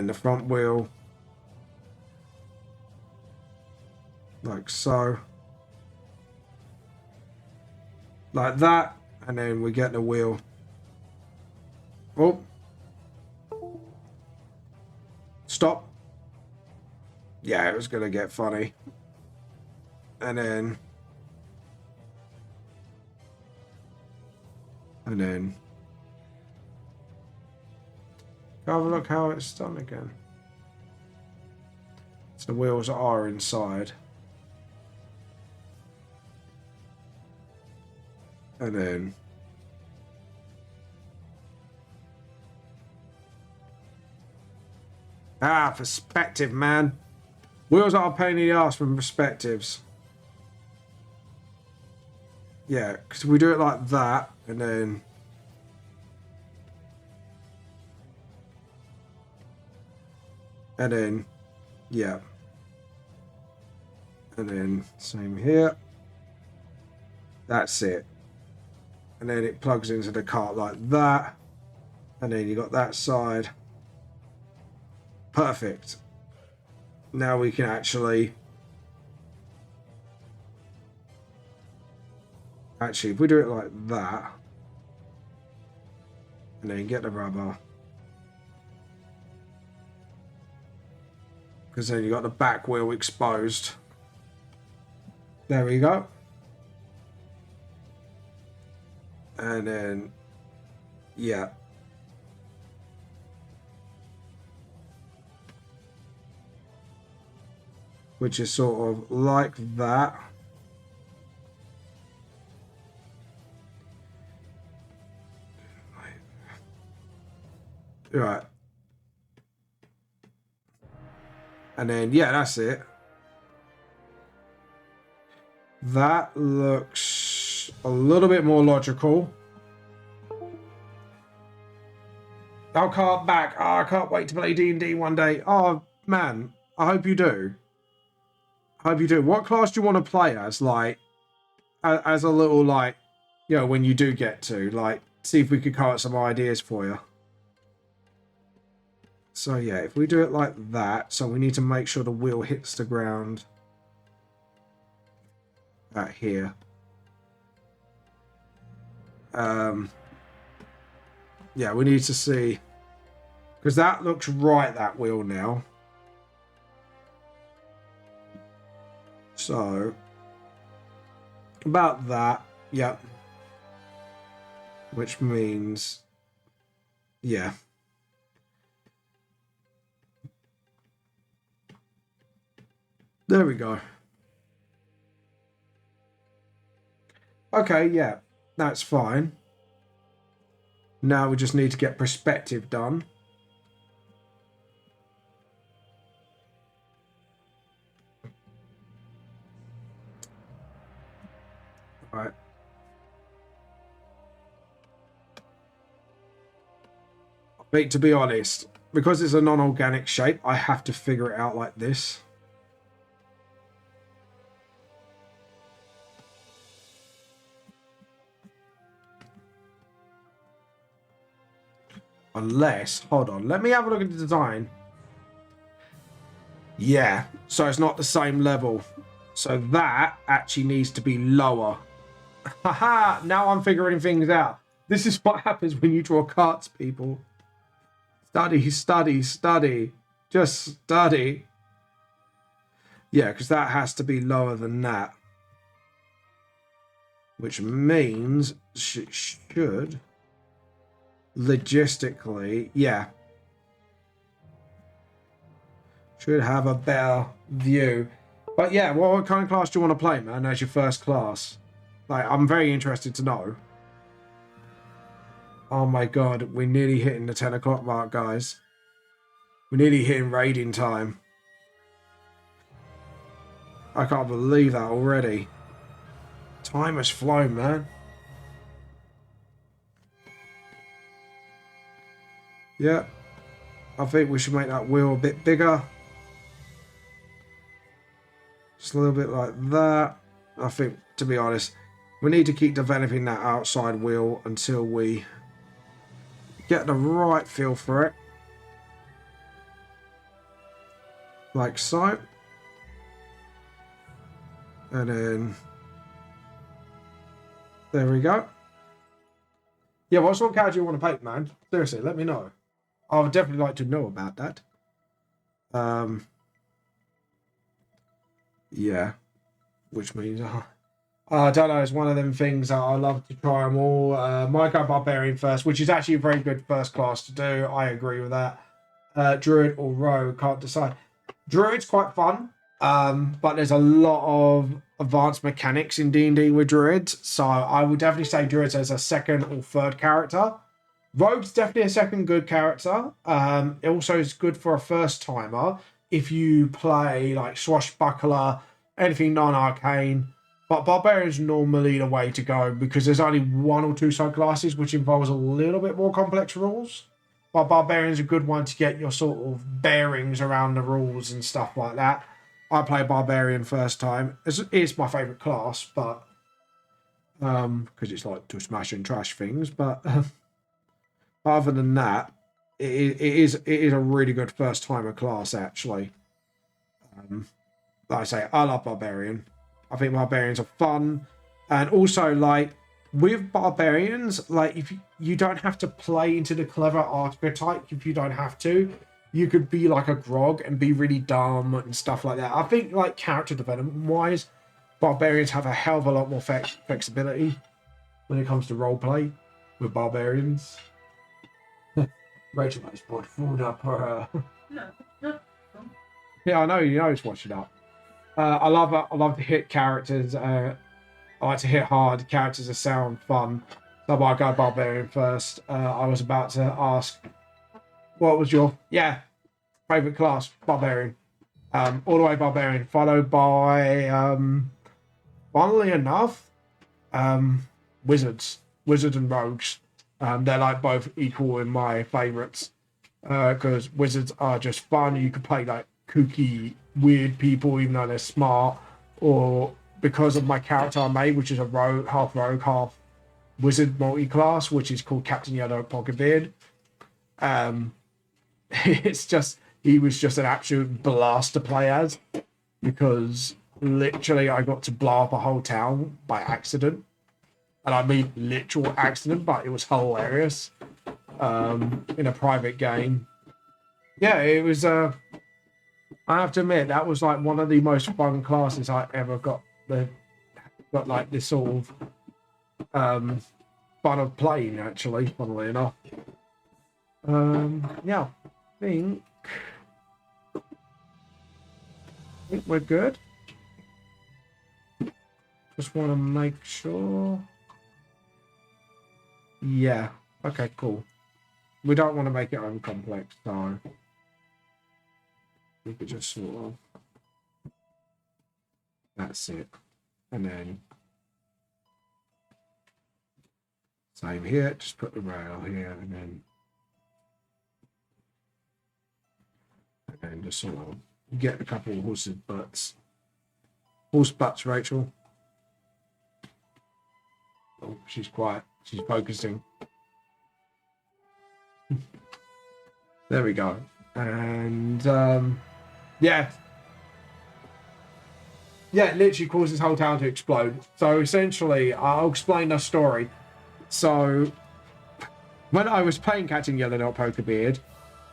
A: the front wheel like so, like that, and then we get the wheel. Oh, stop. Yeah, it was gonna get funny. And then have a look how it's done again. So the wheels are inside. And then perspective, man. Wheels are a pain in the ass from perspectives. Yeah, because we do it like that, and then yeah. And then same here. That's it. And then it plugs into the cart like that. And then you got that side. Perfect. Now we can actually if we do it like that, and then get the rubber, because then you got the back wheel exposed. There we go. And then, yeah. Which is sort of like that. Right. And then, yeah, that's it. That looks a little bit more logical. I'll cart back. Oh, I can't wait to play D&D one day. Oh, man. I hope you do. I hope you do. What class do you want to play as? Like, as a little, like, you know, when you do get to, like, see if we could come up with some ideas for you. So, yeah, if we do it like that, so we need to make sure the wheel hits the ground at here. Yeah, we need to see, because that looks right, that wheel now. So, about that, yep. Which means, yeah. There we go. Okay, yeah, that's fine. Now we just need to get perspective done. Right. I think, to be honest, because it's a non-organic shape, I have to figure it out like this. Unless, hold on, let me have a look at the design. Yeah, so it's not the same level. So that actually needs to be lower. Haha, now I'm figuring things out. This is what happens when you draw carts, people. Study, study, study. Just study. Yeah, because that has to be lower than that. Which means should... logistically, yeah, should have a better view. But yeah, what kind of class do you want to play, man, as your first class? Like, I'm very interested to know. Oh my god, we're nearly hitting the 10 o'clock mark, guys. We're nearly hitting raiding time. I can't believe that already. Time has flown, man. Yeah, I think we should make that wheel a bit bigger. Just a little bit like that. I think, to be honest, we need to keep developing that outside wheel until we get the right feel for it. Like so. And then... there we go. Yeah, what sort of character do you want to paint, man? Seriously, let me know. I would definitely like to know about that. Yeah. Which means... I don't know, it's one of them things that I love to try them all. Might go Barbarian first, which is actually a very good first class to do. I agree with that. Druid or Rogue, can't decide. Druid's quite fun, but there's a lot of advanced mechanics in D&D with Druids, so I would definitely say Druids as a second or third character. Rogue's definitely a second good character. It also is good for a first timer if you play like Swashbuckler, anything non-arcane. But Barbarian's normally the way to go because there's only one or two subclasses which involves a little bit more complex rules. But Barbarian's a good one to get your sort of bearings around the rules and stuff like that. I played Barbarian first time. It's my favourite class, but because it's like to smash and trash things. But other than that, it is a really good first timer class actually. Like I say, I love Barbarian. I think Barbarians are fun, and also like with Barbarians, like if you don't have to play into the clever archetype if you don't have to. You could be like a grog and be really dumb and stuff like that. I think like character development wise, Barbarians have a hell of a lot more flexibility when it comes to roleplay with barbarians. Rachel has put food up her.
B: No, no.
A: Yeah, I know you know it's washing up. I love to hit characters. I like to hit hard characters that sound fun. So I go barbarian first. I was about to ask, what was your favorite class? Barbarian. All the way barbarian, followed by funnily enough, wizards and rogues. They're like both equal in my favorites because wizards are just fun. You can play like kooky, weird people, even though they're smart. Or because of my character I made, which is a rogue, half wizard multi-class, which is called Captain Yellow Pocket Beard. It's just he was just an absolute blast to play as because literally I got to blow up a whole town by accident. And I mean literal accident, but it was hilarious. In a private game. Yeah, it was I have to admit that was like one of the most fun classes I ever got like this sort of fun of playing actually, funnily enough. Yeah, I think we're good. Just want to make sure. Yeah. Okay, cool. We don't want to make it over complex, so we could just sort of. That's it. And then same here, just put the rail here and then just sort of get a couple of horse butts, Rachel. Oh, she's quiet. She's focusing. There we go. And yeah, it literally caused this whole town to explode. So essentially, I'll explain the story. So when I was playing Captain Yellow Poker Beard,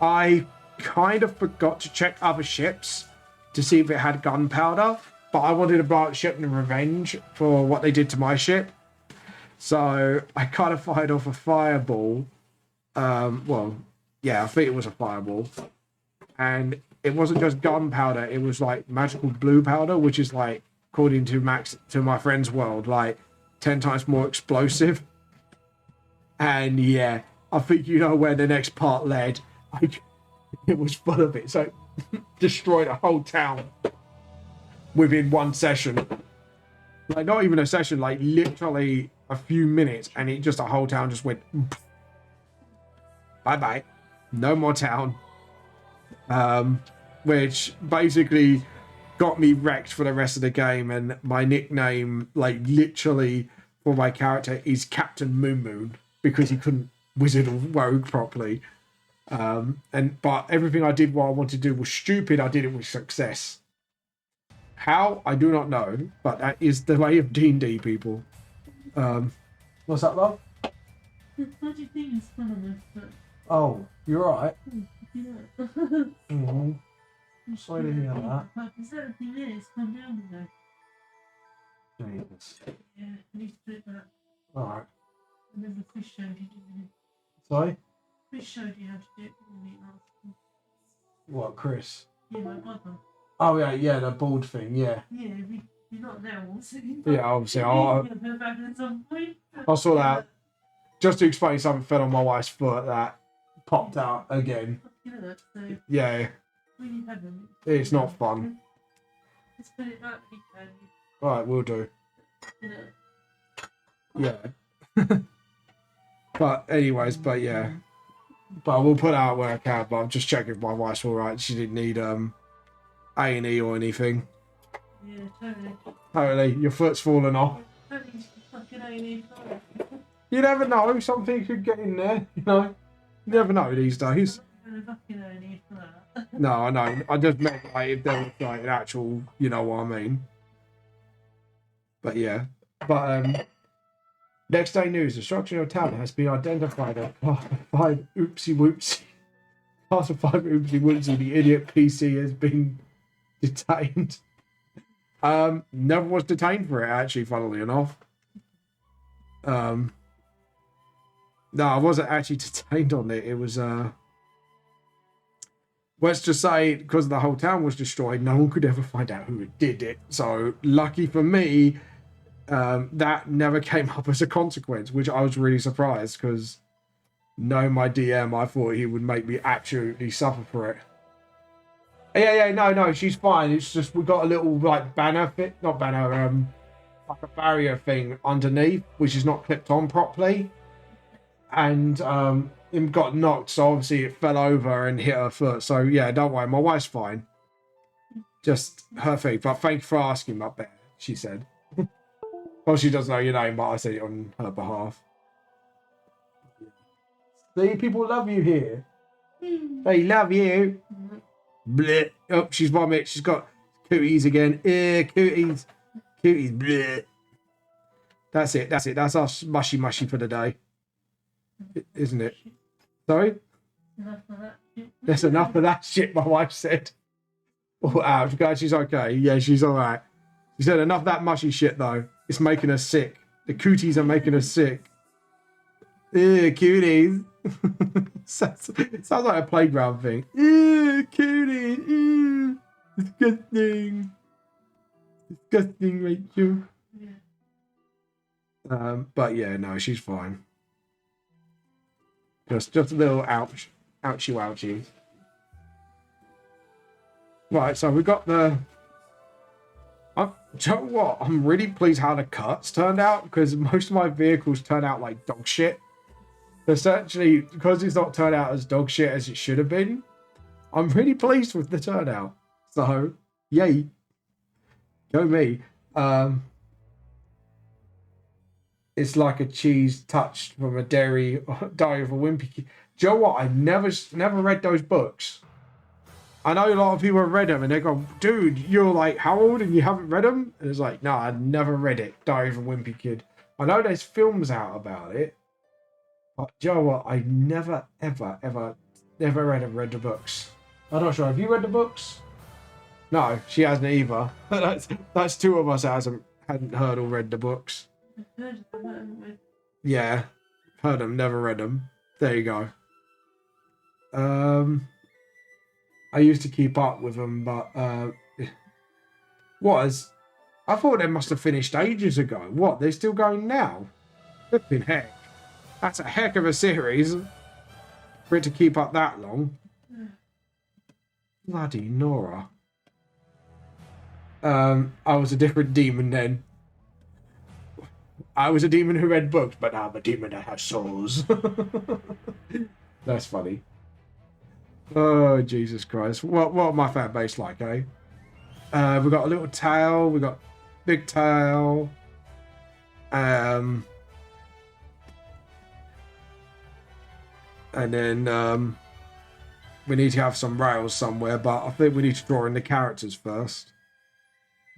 A: I kind of forgot to check other ships to see if it had gunpowder, but I wanted to blow up the ship in revenge for what they did to my ship. So I kind of fired off a fireball. I think it was a fireball. And it wasn't just gunpowder, it was like magical blue powder, which is like, according to my friend's world, like 10 times more explosive. And yeah, I think you know where the next part led. It was full of it. So destroyed a whole town within one session. Like not even a session, like literally a few minutes, and a whole town just went bye bye, no more town. Which basically got me wrecked for the rest of the game, and my nickname, like literally for my character, is Captain Moon Moon because he couldn't wizard or rogue properly. But everything I did what I wanted to do was stupid. I did it with success. How? I do not know, but that is the way of D&D, people. What's that, love?
B: What do you think is fun of it?
A: Oh, you're right.
B: Yeah.
A: Mm-hmm. I'm sorry to hear that.
B: Like, is that a thing there? It's come down today.
A: Jesus.
B: Yeah, I need to do that.
A: Alright.
B: And then the fish showed you, didn't
A: Sorry?
B: he? Fish showed you how to do it, didn't he, last time?
A: What, Chris?
B: Yeah, my brother.
A: Oh, yeah, the bald thing, yeah.
B: Yeah, you're not now, also.
A: Yeah, obviously.
B: You'll go back at some point.
A: I'll sort out. Just to explain, something fell on my wife's foot that popped out again.
B: You know that, so
A: Yeah,
B: when you have them,
A: it's not fun.
B: just put it back if you can.
A: Alright, we'll do.
B: You know.
A: Yeah. But anyways, yeah. But we'll put out where I can, but I'm just checking if my wife's alright. She didn't need A&E or anything.
B: Yeah, totally.
A: Totally, your foot's fallen off.
B: Totally fucking A&E.
A: You never know, something could get in there, you know. You never know these days.
B: Fucking A&E for that.
A: No, I know. I just meant like if there was like an actual, you know what I mean. But yeah. But next day news, the structure of town has been identified as classified oopsie whoopsie. Classified oopsie whoopsie, the idiot PC has been detained. Never was detained for it, actually, funnily enough. No, I wasn't actually detained on it. It was, let's just say, because the whole town was destroyed, no one could ever find out who did it. So, lucky for me, that never came up as a consequence, which I was really surprised, because knowing my DM, I thought he would make me absolutely suffer for it. Yeah, no, she's fine. It's just we got a little like banner not banner, like a barrier thing underneath, which is not clipped on properly, and it got knocked, so obviously it fell over and hit her foot. So yeah, don't worry, my wife's fine. Just her thing. But thank you for asking, up there, she said. Well, she doesn't know your name, but I said it on her behalf. See, people love you here. They love you. Bleh. Oh, she's vomit. She's got cooties again. Cooties. Cooties. Bleh. That's it. That's us mushy for the day. Isn't it? Sorry? There's enough of that shit, my wife said. Oh, ouch. Guys, she's okay. Yeah, she's all right. She said enough of that mushy shit, though. It's making her sick. The cooties are making her sick. Cooties. sounds like a playground thing. Cooties. Disgusting. Disgusting, Rachel. But yeah, no, she's fine. Just a little ouchie wouchie. Right, so we got the. Do you know what? I'm really pleased how the cuts turned out, because most of my vehicles turn out like dog shit. Essentially, because it's not turned out as dog shit as it should have been, I'm really pleased with the turnout. So, yay. Go me. It's like a cheese touched from a Diary of a Wimpy Kid. Do you know what? I never read those books. I know a lot of people have read them and they go, dude, you're like, how old and you haven't read them? And it's like, no, I never read it. Diary of a Wimpy Kid. I know there's films out about it. But do you know what? I never, ever read the books. I'm not sure. Have you read the books? No, she hasn't either. That's two of us that hadn't heard or read the books.
B: I've heard of them, haven't we?
A: Yeah. Heard them, never read them. There you go. I used to keep up with them, but I thought they must have finished ages ago. What? They're still going now? Flipping heck. That's a heck of a series for it to keep up that long. Bloody Nora. I was a different demon then. I was a demon who read books, but now I'm a demon that has souls. That's funny. Oh, Jesus Christ. What are my fan base like, eh? We got a little tail. We got big tail. And then we need to have some rails somewhere, but I think we need to draw in the characters first.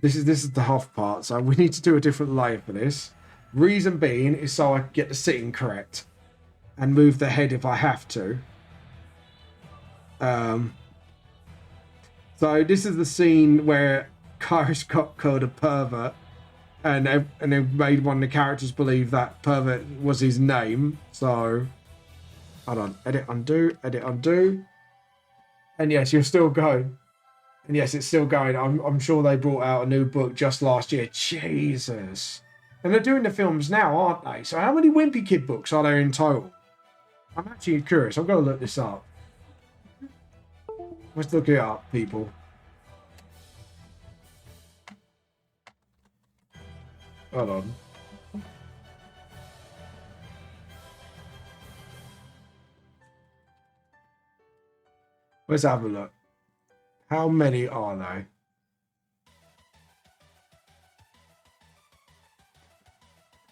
A: This is the half part, so we need to do a different layer for this. Reason being is so I can get the sitting correct and move the head if I have to. So this is the scene where Kairos got called a pervert, and they made one of the characters believe that pervert was his name. So hold on, edit undo, and yes, you're still going. And yes, it's still going. I'm sure they brought out a new book just last year. Jesus. And they're doing the films now, aren't they? So how many Wimpy Kid books are there in total? I'm actually curious. I'm going to look this up. Let's look it up, people. Hold on. Let's have a look. How many are there?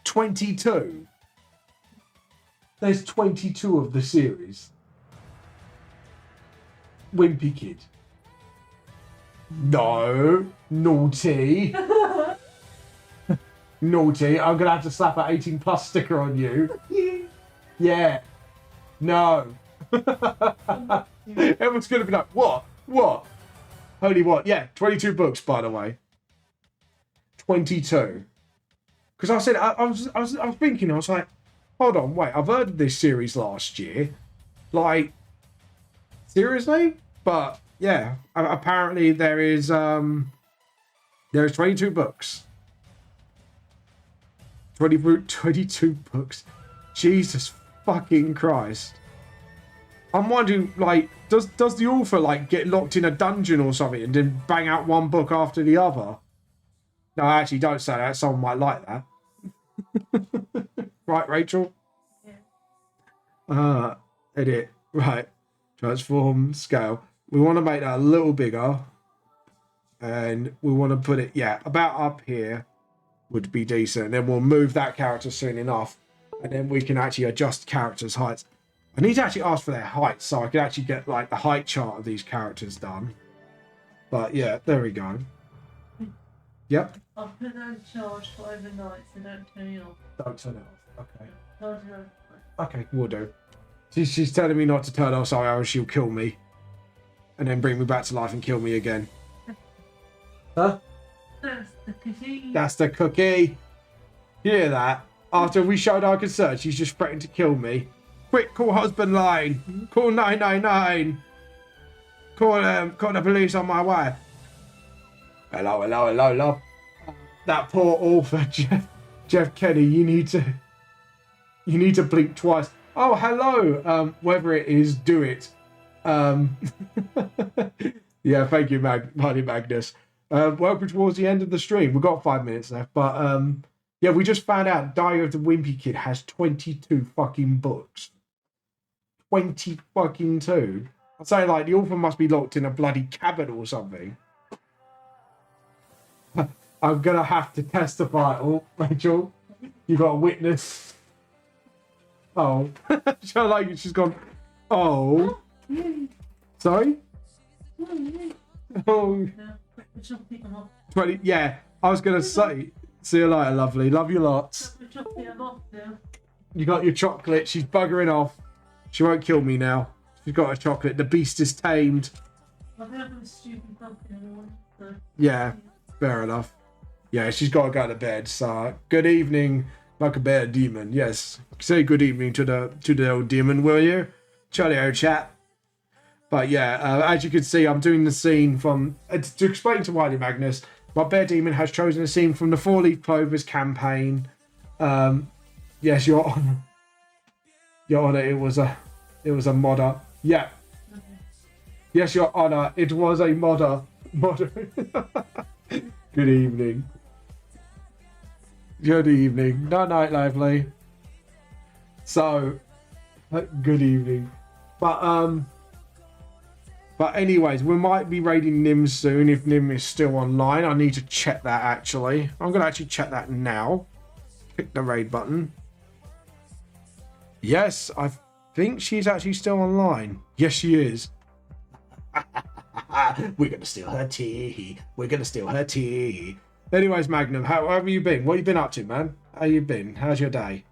A: $22. There's 22 of the series. Wimpy Kid. No. Naughty. Naughty. I'm going to have to slap an 18 plus sticker on you. Yeah. No. Everyone's going to be like, what? What? Holy what? Yeah, 22 books, by the way. 22. Because I said, I was thinking, I was like, hold on, wait, I've heard of this series last year. Like, seriously? But yeah, apparently there's 22 books. 22 books. Jesus fucking Christ. I'm wondering, like, does the author, like, get locked in a dungeon or something and then bang out one book after the other? No, actually, don't say that. Someone might like that. Right, Rachel?
B: Yeah.
A: Edit. Right. Transform, scale. We want to make that a little bigger. And we want to put it, yeah, about up here would be decent. And then we'll move that character soon enough. And then we can actually adjust characters' heights. I need to actually ask for their heights so I can actually get, like, the height chart of these characters done. But, yeah, there we go. Yep.
B: I'll put that in charge for overnight, so don't turn it off.
A: Don't turn it off. Okay.
B: Charge it overnight.
A: Okay, we'll do. She's telling me not to turn off, so she'll kill me. And then bring me back to life and kill me again. Huh?
B: That's the cookie.
A: That's the cookie. You hear that? After we showed our concern, she's just threatened to kill me. Quick, call husband line. Call 999. Call the police on my way. Hello. That poor author, Jeff Kenny. You need to blink twice. Oh, hello. Whether it is, do it. Yeah, thank you, Marty Magnus. Welcome towards the end of the stream. We've got 5 minutes left, but yeah, we just found out Diary of the Wimpy Kid has 22 fucking books. 20 fucking 2. I'd say, like, the author must be locked in a bloody cabin or something. I'm gonna have to testify. Oh, Rachel, you got a witness. Oh, she's gone. Oh, sorry. Oh, 20. Yeah, I was gonna say. See you later, lovely. Love you lots. You got your chocolate. She's buggering off. She won't kill me now. She's got her chocolate. The beast is tamed. Yeah, fair enough. Yeah, she's got to go to bed. So, good evening, like a bear demon. Yes, say good evening to the old demon, will you, Charlie old chap? But yeah, as you can see, I'm doing the scene from to explain to Wiley Magnus. My bear demon has chosen a scene from the 4-Leaf Clovers campaign. Yes, Your Honor. Your Honor, it was a modder. Yeah. Yes, Your Honor, it was a modder. Good evening. Good evening. Night, lovely. So, good evening. But anyways, we might be raiding Nim soon if Nim is still online. I need to check that actually. I'm going to actually check that now. Click the raid button. Yes, I think she's actually still online. Yes, she is. We're going to steal her tea. We're going to steal her tea. Anyways, Magnum, how have you been? What have you been up to, man? How you been? How's your day?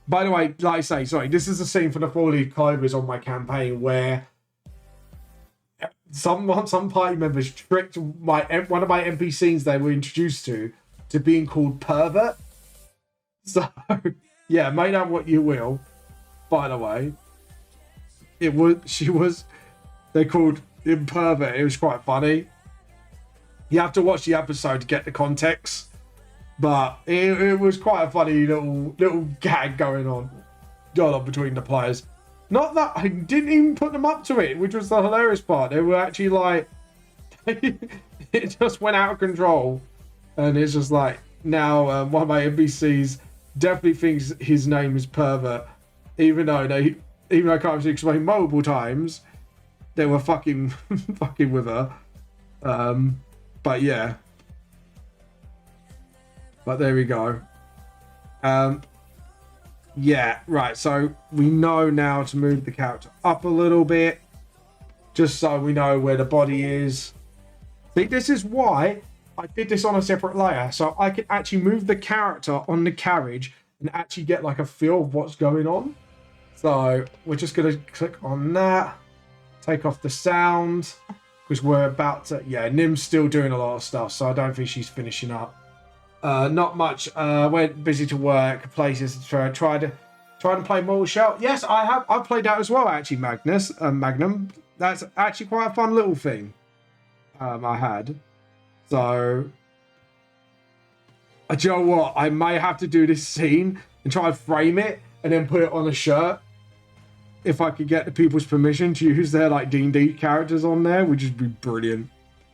A: By the way, like I say, sorry, this is a scene for the 4-Leaf Clovers on my campaign where some party members tricked one of my NPCs they were introduced to being called pervert. So, yeah, make that what you will. By the way, they called him pervert. It was quite funny. You have to watch the episode to get the context. But it was quite a funny little gag going on between the players. Not that I didn't even put them up to it, which was the hilarious part. They were actually like, it just went out of control, and it's just like now one of my NPCs definitely thinks his name is pervert, even though I can't explain multiple times they were fucking with her. But yeah. But there we go. Yeah, right. So we know now to move the character up a little bit, just so we know where the body is. See, this is why I did this on a separate layer, so I can actually move the character on the carriage and actually get like a feel of what's going on. So we're just gonna click on that, take off the sound, because we're about to. Yeah, Nim's still doing a lot of stuff, so I don't think she's finishing up. Not much. Went busy to work, places. Tried to play Mortal Shell. Yes, I have. I've played that as well, actually. Magnum. That's actually quite a fun little thing. I had. So, do you know what? I may have to do this scene and try and frame it and then put it on a shirt. If I could get the people's permission to use their like D&D characters on there, would just be brilliant.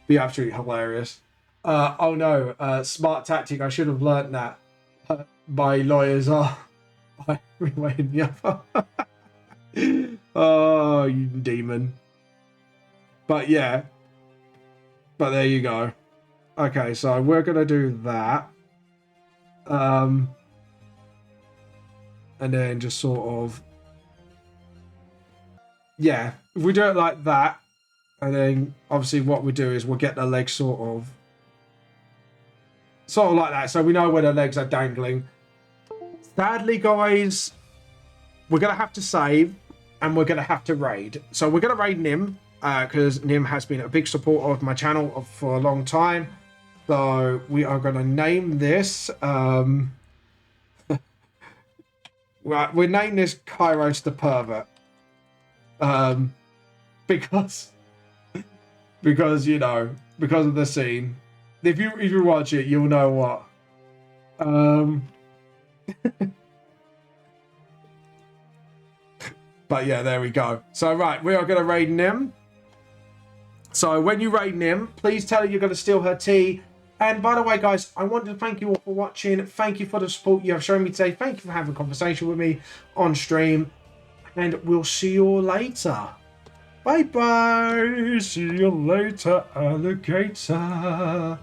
A: Be absolutely hilarious. Oh no, smart tactic. I should have learnt that. My lawyers are reweighing the other. Oh, you demon. But yeah. But there you go. Okay, so we're gonna do that. And then just sort of, yeah, if we do it like that, and then obviously what we do is we'll get the legs sort of like that, so we know where the legs are dangling. Sadly, guys, we're gonna have to save and we're gonna have to raid. So we're gonna raid Nim, because Nim has been a big supporter of my channel for a long time. So we are gonna name this right, we name this Kairos the Pervert. Because you know, because of the scene. If you watch it, you'll know what. But yeah, there we go. So right, we are gonna raid Nim. So when you raid Nim, please tell her you're gonna steal her tea. And by the way, guys, I want to thank you all for watching. Thank you for the support you have shown me today. Thank you for having a conversation with me on stream. And we'll see you all later. Bye-bye. See you later, alligator.